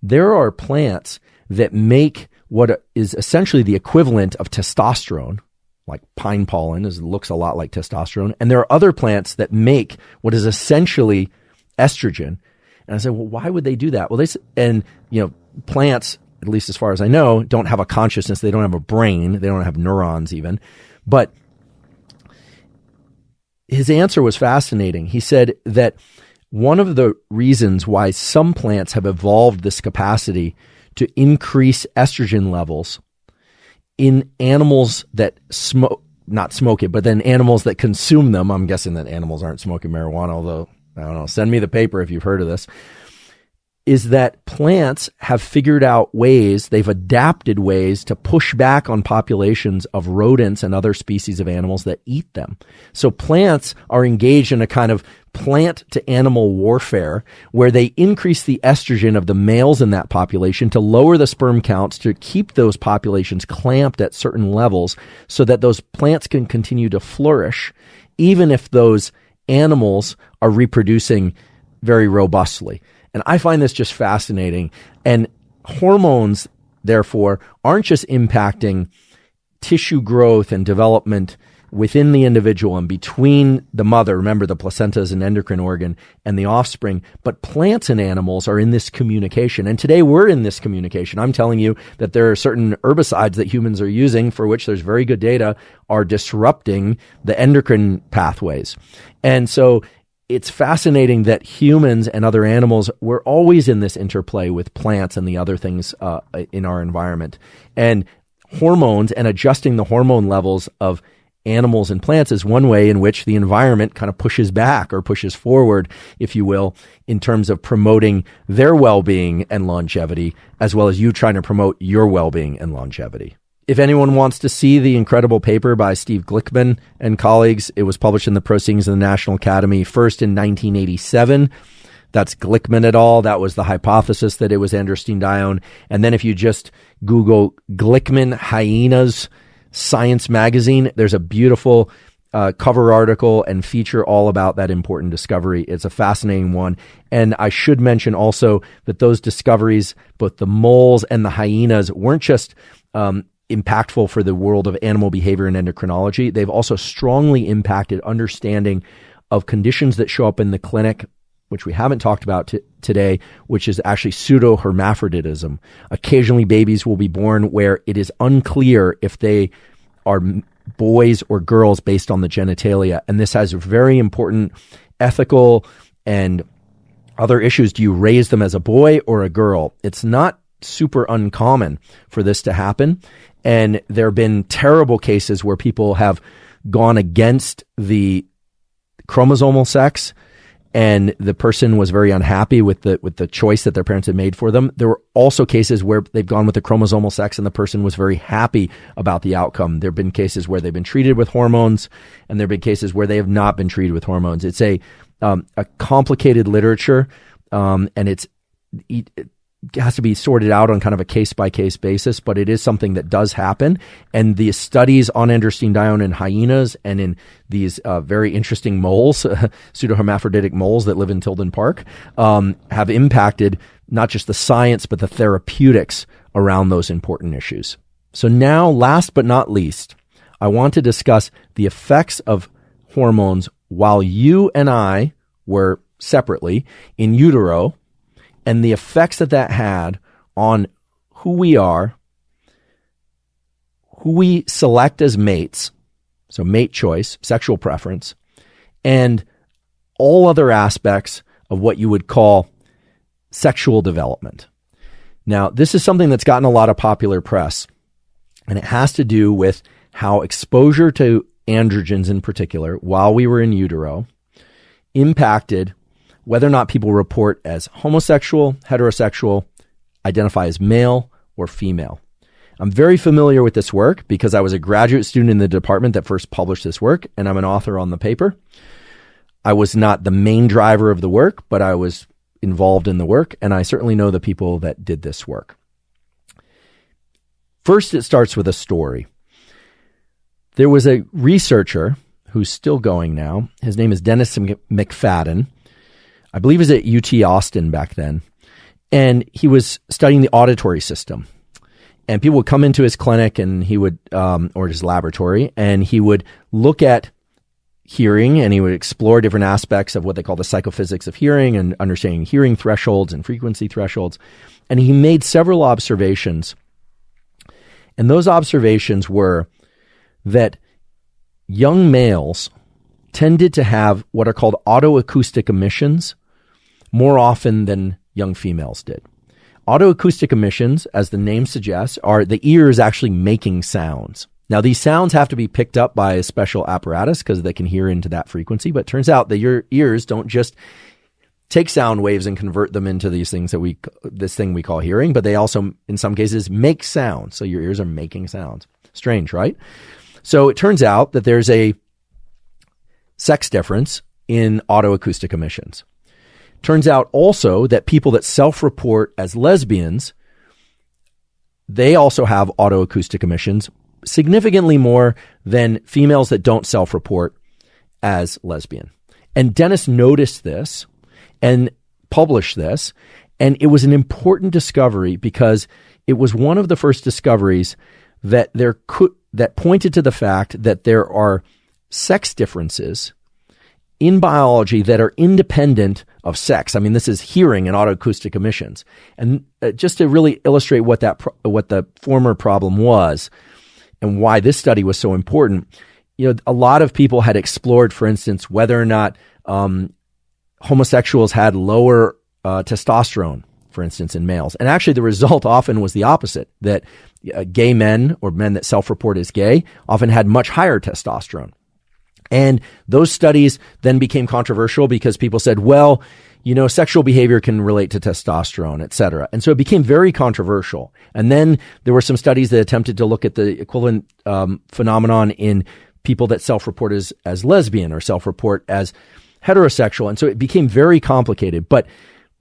there are plants that make what is essentially the equivalent of testosterone, like pine pollen looks a lot like testosterone. And there are other plants that make what is essentially estrogen. And I said, well, why would they do that? Well, plants, at least as far as I know, don't have a consciousness. They don't have a brain. They don't have neurons even. But his answer was fascinating. He said that one of the reasons why some plants have evolved this capacity to increase estrogen levels in animals that not smoke it, but then animals that consume them. I'm guessing that animals aren't smoking marijuana, although I don't know, send me the paper if you've heard of this, is that plants have figured out ways, they've adapted ways to push back on populations of rodents and other species of animals that eat them. So plants are engaged in a kind of plant to animal warfare where they increase the estrogen of the males in that population to lower the sperm counts, to keep those populations clamped at certain levels so that those plants can continue to flourish, even if those animals are reproducing very robustly. And I find this just fascinating. And hormones, therefore, aren't just impacting tissue growth and development within the individual and between the mother, remember the placenta is an endocrine organ, and the offspring, but plants and animals are in this communication. And today we're in this communication. I'm telling you that there are certain herbicides that humans are using for which there's very good data are disrupting the endocrine pathways. And so it's fascinating that humans and other animals, we're always in this interplay with plants and the other things in our environment. And hormones and adjusting the hormone levels of animals and plants is one way in which the environment kind of pushes back or pushes forward, if you will, in terms of promoting their well-being and longevity, as well as you trying to promote your well-being and longevity. If anyone wants to see the incredible paper by Steve Glickman and colleagues, it was published in the Proceedings of the National Academy first in 1987. That's Glickman et al. That was the hypothesis that it was androstenedione. And then if you just Google Glickman hyenas Science magazine, there's a beautiful cover article and feature all about that important discovery. It's a fascinating one. And I should mention also that those discoveries, both the moles and the hyenas, weren't just impactful for the world of animal behavior and endocrinology. They've also strongly impacted understanding of conditions that show up in the clinic, which we haven't talked about today, which is actually pseudohermaphroditism. Occasionally babies will be born where it is unclear if they are boys or girls based on the genitalia. And this has very important ethical and other issues. Do you raise them as a boy or a girl? It's not super uncommon for this to happen. And there have been terrible cases where people have gone against the chromosomal sex, and the person was very unhappy with the choice that their parents had made for them. There were also cases where they've gone with the chromosomal sex and the person was very happy about the outcome. There have been cases where they've been treated with hormones, and there have been cases where they have not been treated with hormones. It's a complicated literature, and it has to be sorted out on kind of a case-by-case basis, but it is something that does happen. And the studies on androstenedione in hyenas and in these very interesting moles, pseudohermaphroditic moles that live in Tilden Park, have impacted not just the science, but the therapeutics around those important issues. So now, last but not least, I want to discuss the effects of hormones while you and I were separately in utero, and the effects that had on who we are, who we select as mates, so mate choice, sexual preference, and all other aspects of what you would call sexual development. Now, this is something that's gotten a lot of popular press, and it has to do with how exposure to androgens in particular, while we were in utero, impacted whether or not people report as homosexual, heterosexual, identify as male or female. I'm very familiar with this work because I was a graduate student in the department that first published this work, and I'm an author on the paper. I was not the main driver of the work, but I was involved in the work, and I certainly know the people that did this work. First, it starts with a story. There was a researcher who's still going now. His name is Dennis McFadden. I believe he was at UT Austin back then. And he was studying the auditory system. And people would come into his clinic and he would, or his laboratory, and he would look at hearing, and he would explore different aspects of what they call the psychophysics of hearing and understanding hearing thresholds and frequency thresholds. And he made several observations. And those observations were that young males tended to have what are called autoacoustic emissions more often than young females did. Autoacoustic emissions, as the name suggests, are the ears actually making sounds. Now, these sounds have to be picked up by a special apparatus because they can hear into that frequency, but it turns out that your ears don't just take sound waves and convert them into these things this thing we call hearing, but they also, in some cases, make sounds. So your ears are making sounds. Strange, right? So it turns out that there's a sex difference in autoacoustic emissions. Turns out also that people that self-report as lesbians, they also have autoacoustic emissions significantly more than females that don't self-report as lesbian. And Dennis noticed this and published this, and it was an important discovery because it was one of the first discoveries that that pointed to the fact that there are sex differences in biology that are independent of sex. I mean, this is hearing and autoacoustic emissions. And just to really illustrate what the former problem was and why this study was so important, a lot of people had explored, for instance, whether or not homosexuals had lower testosterone, for instance, in males. And actually, the result often was the opposite, that gay men or men that self-report as gay often had much higher testosterone. And those studies then became controversial because people said, well, sexual behavior can relate to testosterone, et cetera. And so it became very controversial. And then there were some studies that attempted to look at the equivalent phenomenon in people that self-report as lesbian or self-report as heterosexual. And so it became very complicated. But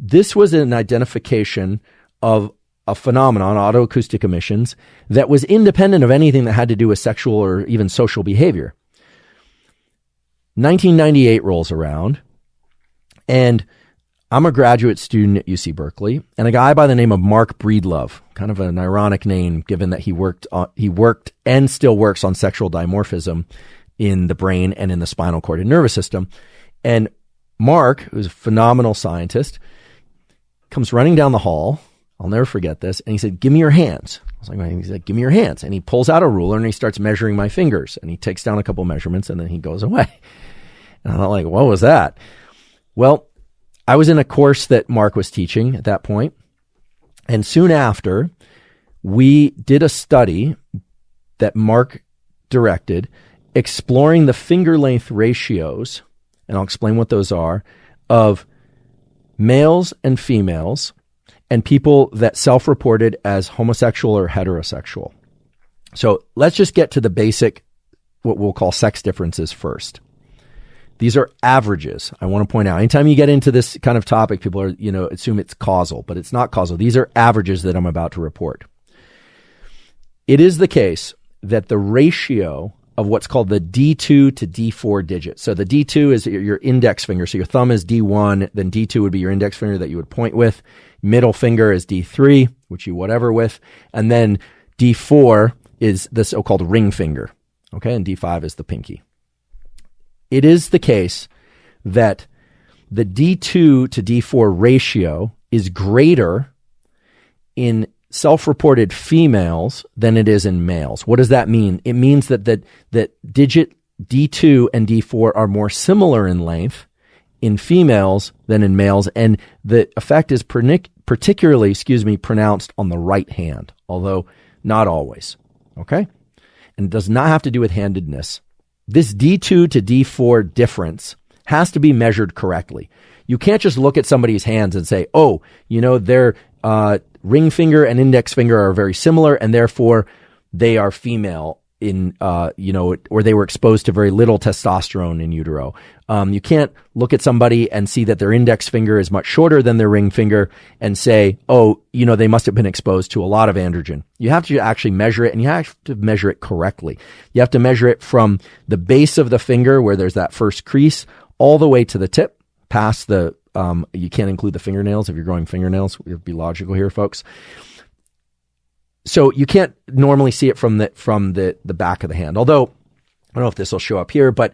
this was an identification of a phenomenon, autoacoustic emissions, that was independent of anything that had to do with sexual or even social behavior. 1998 rolls around, and I'm a graduate student at UC Berkeley, and a guy by the name of Mark Breedlove, kind of an ironic name given that he worked and still works on sexual dimorphism in the brain and in the spinal cord and nervous system. And Mark, who's a phenomenal scientist, comes running down the hall. I'll never forget this. And he said, give me your hands. I was like, he said, give me your hands. And he pulls out a ruler and he starts measuring my fingers. And he takes down a couple measurements and then he goes away. And I'm like, what was that? Well, I was in a course that Mark was teaching at that point. And soon after, we did a study that Mark directed, exploring the finger length ratios, and I'll explain what those are, of males and females and people that self-reported as homosexual or heterosexual. So let's just get to the basic, what we'll call sex differences first. These are averages. I want to point out, anytime you get into this kind of topic, people are, assume it's causal, but it's not causal. These are averages that I'm about to report. It is the case that the ratio of what's called the D2 to D4 digit. So the D2 is your index finger. So your thumb is D1, then D2 would be your index finger that you would point with. Middle finger is D3, which you whatever with. And then D4 is the so-called ring finger. Okay, and D5 is the pinky. It is the case that the D2 to D4 ratio is greater in self-reported females than it is in males. What does that mean? It means that digit D2 and D4 are more similar in length in females than in males, and the effect is particularly, pronounced on the right hand, although not always. Okay? And it does not have to do with handedness. This D2 to D4 difference has to be measured correctly. You can't just look at somebody's hands and say, their ring finger and index finger are very similar, and therefore they are female or they were exposed to very little testosterone in utero. You can't look at somebody and see that their index finger is much shorter than their ring finger and say, they must have been exposed to a lot of androgen. You have to actually measure it, and you have to measure it correctly. You have to measure it from the base of the finger where there's that first crease all the way to the tip, past the, you can't include the fingernails if you're growing fingernails. We'll be logical here, folks. So you can't normally see it from the back of the hand. Although, I don't know if this will show up here, but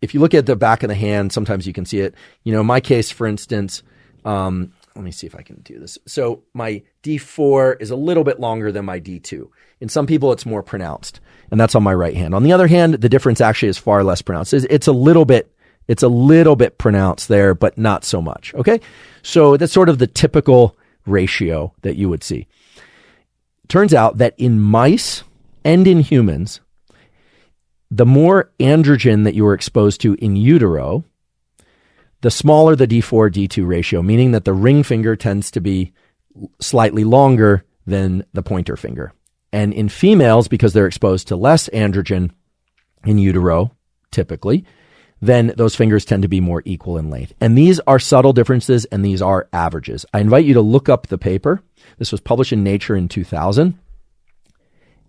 if you look at the back of the hand, sometimes you can see it. In my case, for instance, let me see if I can do this. So my D4 is a little bit longer than my D2. In some people, it's more pronounced, and that's on my right hand. On the other hand, the difference actually is far less pronounced. It's a little bit pronounced there, but not so much. Okay. So that's sort of the typical ratio that you would see. Turns out that in mice and in humans, the more androgen that you were exposed to in utero, the smaller the D4, D2 ratio, meaning that the ring finger tends to be slightly longer than the pointer finger. And in females, because they're exposed to less androgen in utero, typically, then those fingers tend to be more equal in length. And these are subtle differences, and these are averages. I invite you to look up the paper. This was published in Nature in 2000,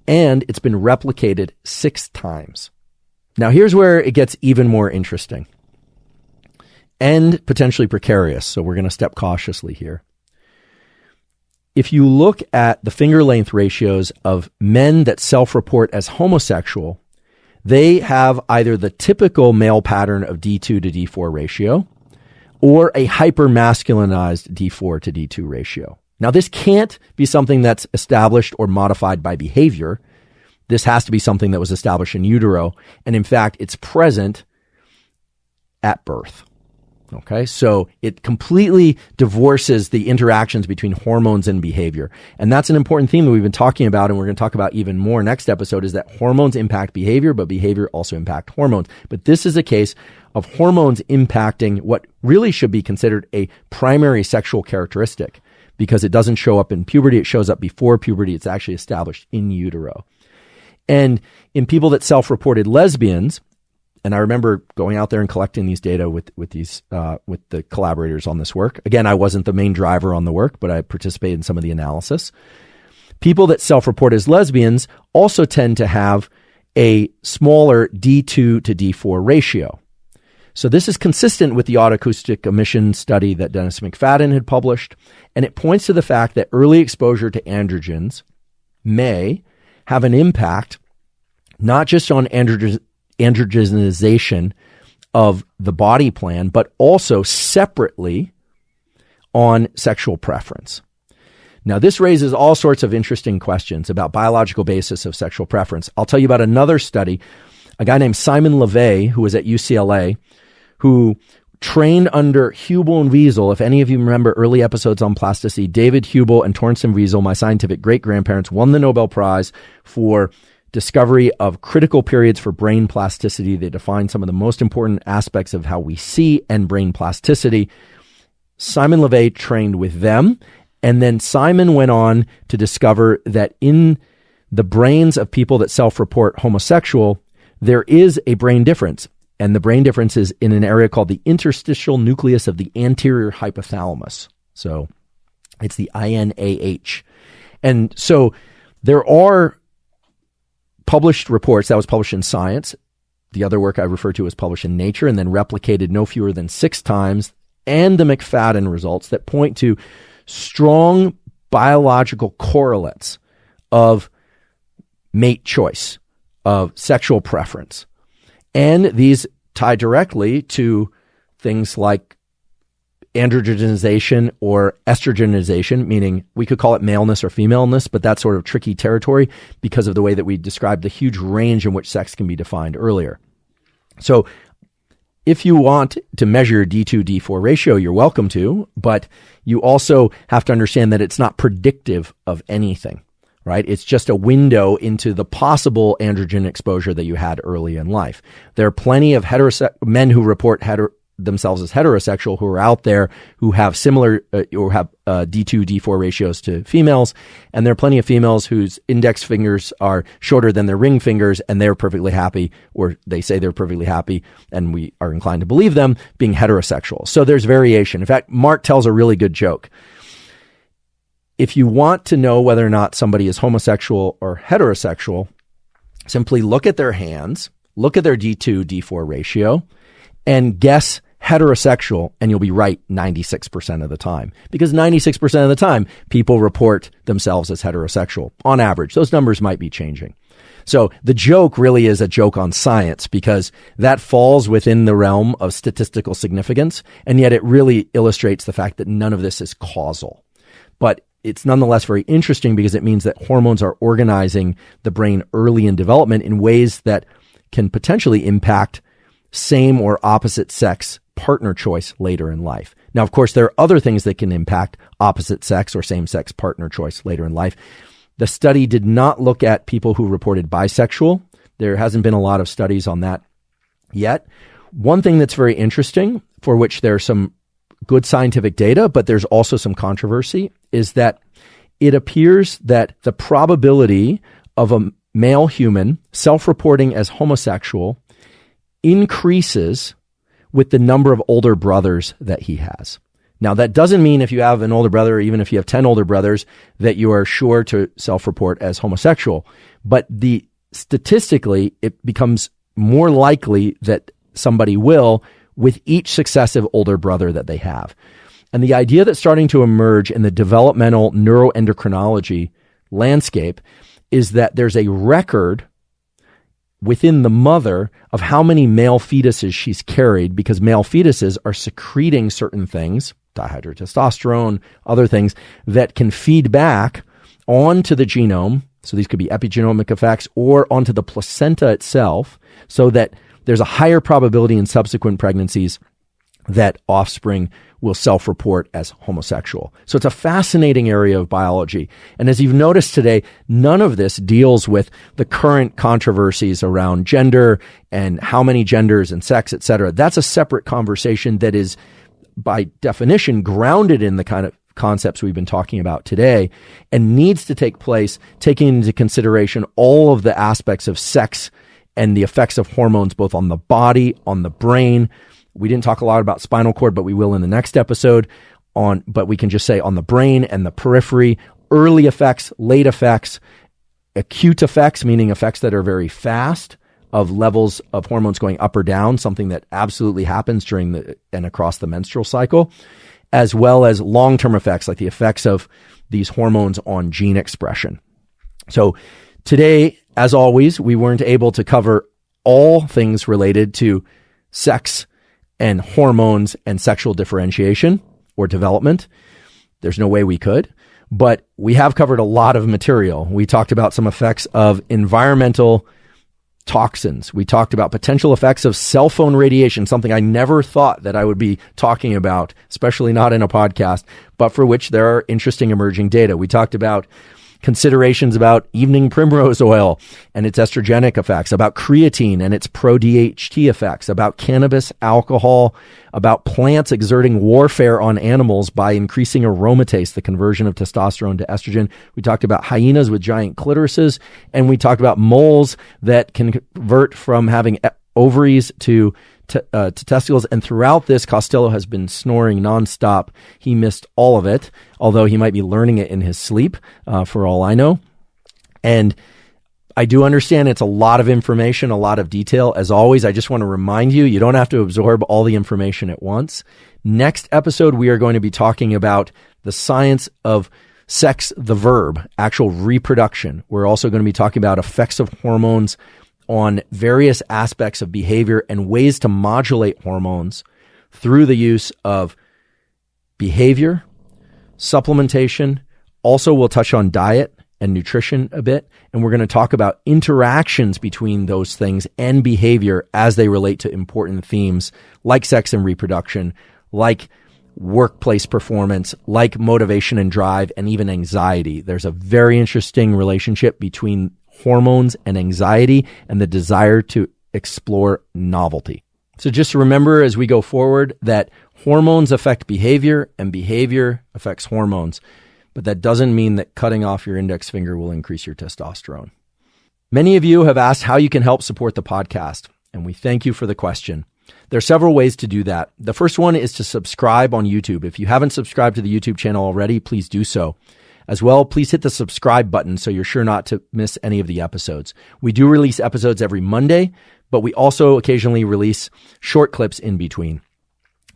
and it's been replicated 6 times. Now, here's where it gets even more interesting and potentially precarious, so we're going to step cautiously here. If you look at the finger length ratios of men that self-report as homosexual, they have either the typical male pattern of D2 to D4 ratio or a hypermasculinized D4 to D2 ratio. Now, this can't be something that's established or modified by behavior. This has to be something that was established in utero. And in fact, it's present at birth. Okay, so it completely divorces the interactions between hormones and behavior. And that's an important theme that we've been talking about, and we're going to talk about even more next episode, is that hormones impact behavior, but behavior also impact hormones. But this is a case of hormones impacting what really should be considered a primary sexual characteristic, because it doesn't show up in puberty. It shows up before puberty. It's actually established in utero. And in people that self-reported lesbians, and I remember going out there and collecting these data with the collaborators on this work. Again, I wasn't the main driver on the work, but I participated in some of the analysis. People that self-report as lesbians also tend to have a smaller D2 to D4 ratio. So this is consistent with the autoacoustic emission study that Dennis McFadden had published, and it points to the fact that early exposure to androgens may have an impact not just on androgenization of the body plan, but also separately on sexual preference. Now, this raises all sorts of interesting questions about biological basis of sexual preference. I'll tell you about another study, a guy named Simon LeVay, who was at UCLA, who trained under Hubel and Wiesel. If any of you remember early episodes on plasticity, David Hubel and Torsten Wiesel, my scientific great-grandparents, won the Nobel Prize for discovery of critical periods for brain plasticity. They defined some of the most important aspects of how we see and brain plasticity. Simon LeVay trained with them, and then Simon went on to discover that in the brains of people that self-report homosexual, there is a brain difference. And the brain difference is in an area called the interstitial nucleus of the anterior hypothalamus. So it's the INAH. And so there are published reports. That was published in Science. The other work I referred to was published in Nature and then replicated no fewer than 6 times, and the McFadden results that point to strong biological correlates of mate choice, of sexual preference. And these tie directly to things like androgenization or estrogenization, meaning we could call it maleness or femaleness, but that's sort of tricky territory because of the way that we described the huge range in which sex can be defined earlier. So if you want to measure your D2, D4 ratio, you're welcome to, but you also have to understand that it's not predictive of anything, right? It's just a window into the possible androgen exposure that you had early in life. There are plenty of men who report themselves as heterosexual who are out there who have similar or have D2, D4 ratios to females. And there are plenty of females whose index fingers are shorter than their ring fingers, and they're perfectly happy, or they say they're perfectly happy, and we are inclined to believe them, being heterosexual. So there's variation. In fact, Mark tells a really good joke. If you want to know whether or not somebody is homosexual or heterosexual, simply look at their hands, look at their D2, D4 ratio, and guess heterosexual, and you'll be right 96% of the time. Because 96% of the time, people report themselves as heterosexual. On average, those numbers might be changing. So the joke really is a joke on science because that falls within the realm of statistical significance, and yet it really illustrates the fact that none of this is causal. But it's nonetheless very interesting because it means that hormones are organizing the brain early in development in ways that can potentially impact same or opposite sex partner choice later in life. Now, of course, there are other things that can impact opposite sex or same-sex partner choice later in life. The study did not look at people who reported bisexual. There hasn't been a lot of studies on that yet. One thing that's very interesting, for which there's some good scientific data, but there's also some controversy, is that it appears that the probability of a male human self-reporting as homosexual increases with the number of older brothers that he has. Now, that doesn't mean if you have an older brother, or even if you have 10 older brothers, that you are sure to self-report as homosexual. But statistically, it becomes more likely that somebody will with each successive older brother that they have. And the idea that's starting to emerge in the developmental neuroendocrinology landscape is that there's a record within the mother of how many male fetuses she's carried, because male fetuses are secreting certain things, dihydrotestosterone, other things that can feed back onto the genome. So these could be epigenomic effects, or onto the placenta itself, so that there's a higher probability in subsequent pregnancies that offspring will self-report as homosexual. So it's a fascinating area of biology. And as you've noticed today, none of this deals with the current controversies around gender and how many genders and sex, et cetera. That's a separate conversation that is, by definition, grounded in the kind of concepts we've been talking about today, and needs to take place taking into consideration all of the aspects of sex and the effects of hormones, both on the body, on the brain. We didn't talk a lot about spinal cord, but we will in the next episode. But we can just say on the brain and the periphery, early effects, late effects, acute effects, meaning effects that are very fast, of levels of hormones going up or down, something that absolutely happens during and across the menstrual cycle, as well as long-term effects, like the effects of these hormones on gene expression. So today, as always, we weren't able to cover all things related to sex and hormones and sexual differentiation or development. There's no way we could. but we have covered a lot of material. We talked about some effects of environmental toxins. We talked about potential effects of cell phone radiation, something I never thought that I would be talking about, especially not in a podcast, but for which there are interesting emerging data. We talked about considerations about evening primrose oil and its estrogenic effects, about creatine and its pro-DHT effects, about cannabis, alcohol, about plants exerting warfare on animals by increasing aromatase, the conversion of testosterone to estrogen. We talked about hyenas with giant clitorises, and we talked about moles that can convert from having ovaries to testicles. And throughout this, Costello has been snoring nonstop. He missed all of it, although he might be learning it in his sleep, for all I know. And I do understand it's a lot of information, a lot of detail. As always, I just want to remind you, you don't have to absorb all the information at once. Next episode, we are going to be talking about the science of sex, the verb, actual reproduction. We're also going to be talking about effects of hormones on various aspects of behavior and ways to modulate hormones through the use of behavior, supplementation. Also, we'll touch on diet and nutrition a bit, and we're going to talk about interactions between those things and behavior as they relate to important themes like sex and reproduction, like workplace performance, like motivation and drive, and even anxiety. There's a very interesting relationship between hormones and anxiety and the desire to explore novelty. So just remember as we go forward that hormones affect behavior and behavior affects hormones, but that doesn't mean that cutting off your index finger will increase your testosterone. Many of you have asked how you can help support the podcast, and we thank you for the question. There are several ways to do that. The first one is to subscribe on YouTube. If you haven't subscribed to the YouTube channel already, please do so. As well, please hit the subscribe button so you're sure not to miss any of the episodes. We do release episodes every Monday, but we also occasionally release short clips in between.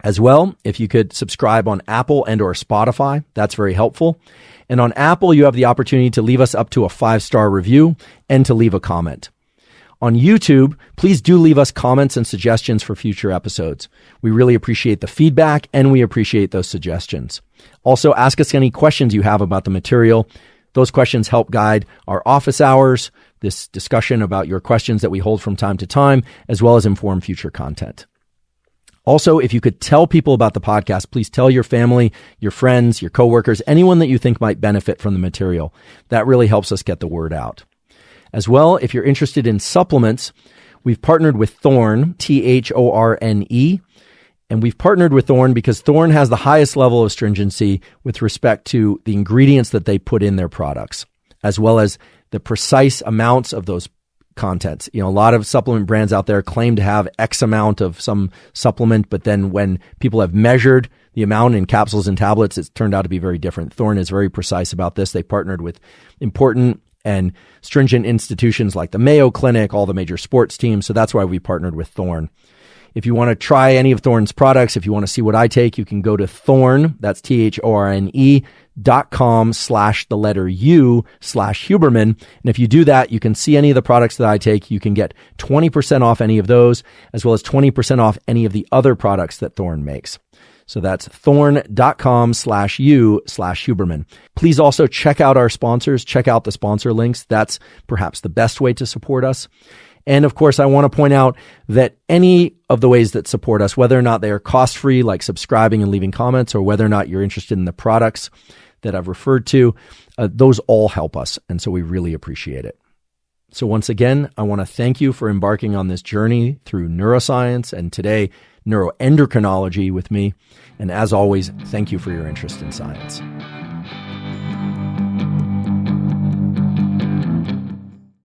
As well, if you could subscribe on Apple and or Spotify, that's very helpful. And on Apple, you have the opportunity to leave us up to a 5-star review and to leave a comment. On YouTube, please do leave us comments and suggestions for future episodes. We really appreciate the feedback and we appreciate those suggestions. Also, ask us any questions you have about the material. Those questions help guide our office hours, this discussion about your questions that we hold from time to time, as well as inform future content. Also, if you could tell people about the podcast, please tell your family, your friends, your coworkers, anyone that you think might benefit from the material. That really helps us get the word out. As well, if you're interested in supplements, we've partnered with Thorne, Thorne, and we've partnered with Thorne because Thorne has the highest level of stringency with respect to the ingredients that they put in their products, as well as the precise amounts of those contents. You know, a lot of supplement brands out there claim to have X amount of some supplement, but then when people have measured the amount in capsules and tablets, it's turned out to be very different. Thorne is very precise about this. They partnered with important and stringent institutions like the Mayo Clinic, all the major sports teams. So that's why we partnered with Thorne. If you want to try any of Thorne's products, if you want to see what I take, you can go to Thorne, that's Thorne.com/U/Huberman. And if you do that, you can see any of the products that I take. You can get 20% off any of those, as well as 20% off any of the other products that Thorne makes. So that's Thorne.com/U/Huberman. Please also check out our sponsors. Check out the sponsor links. That's perhaps the best way to support us. And of course, I want to point out that any of the ways that support us, whether or not they are cost-free, like subscribing and leaving comments, or whether or not you're interested in the products that I've referred to, those all help us. And so we really appreciate it. So once again, I want to thank you for embarking on this journey through neuroscience and today neuroendocrinology with me. And as always, thank you for your interest in science.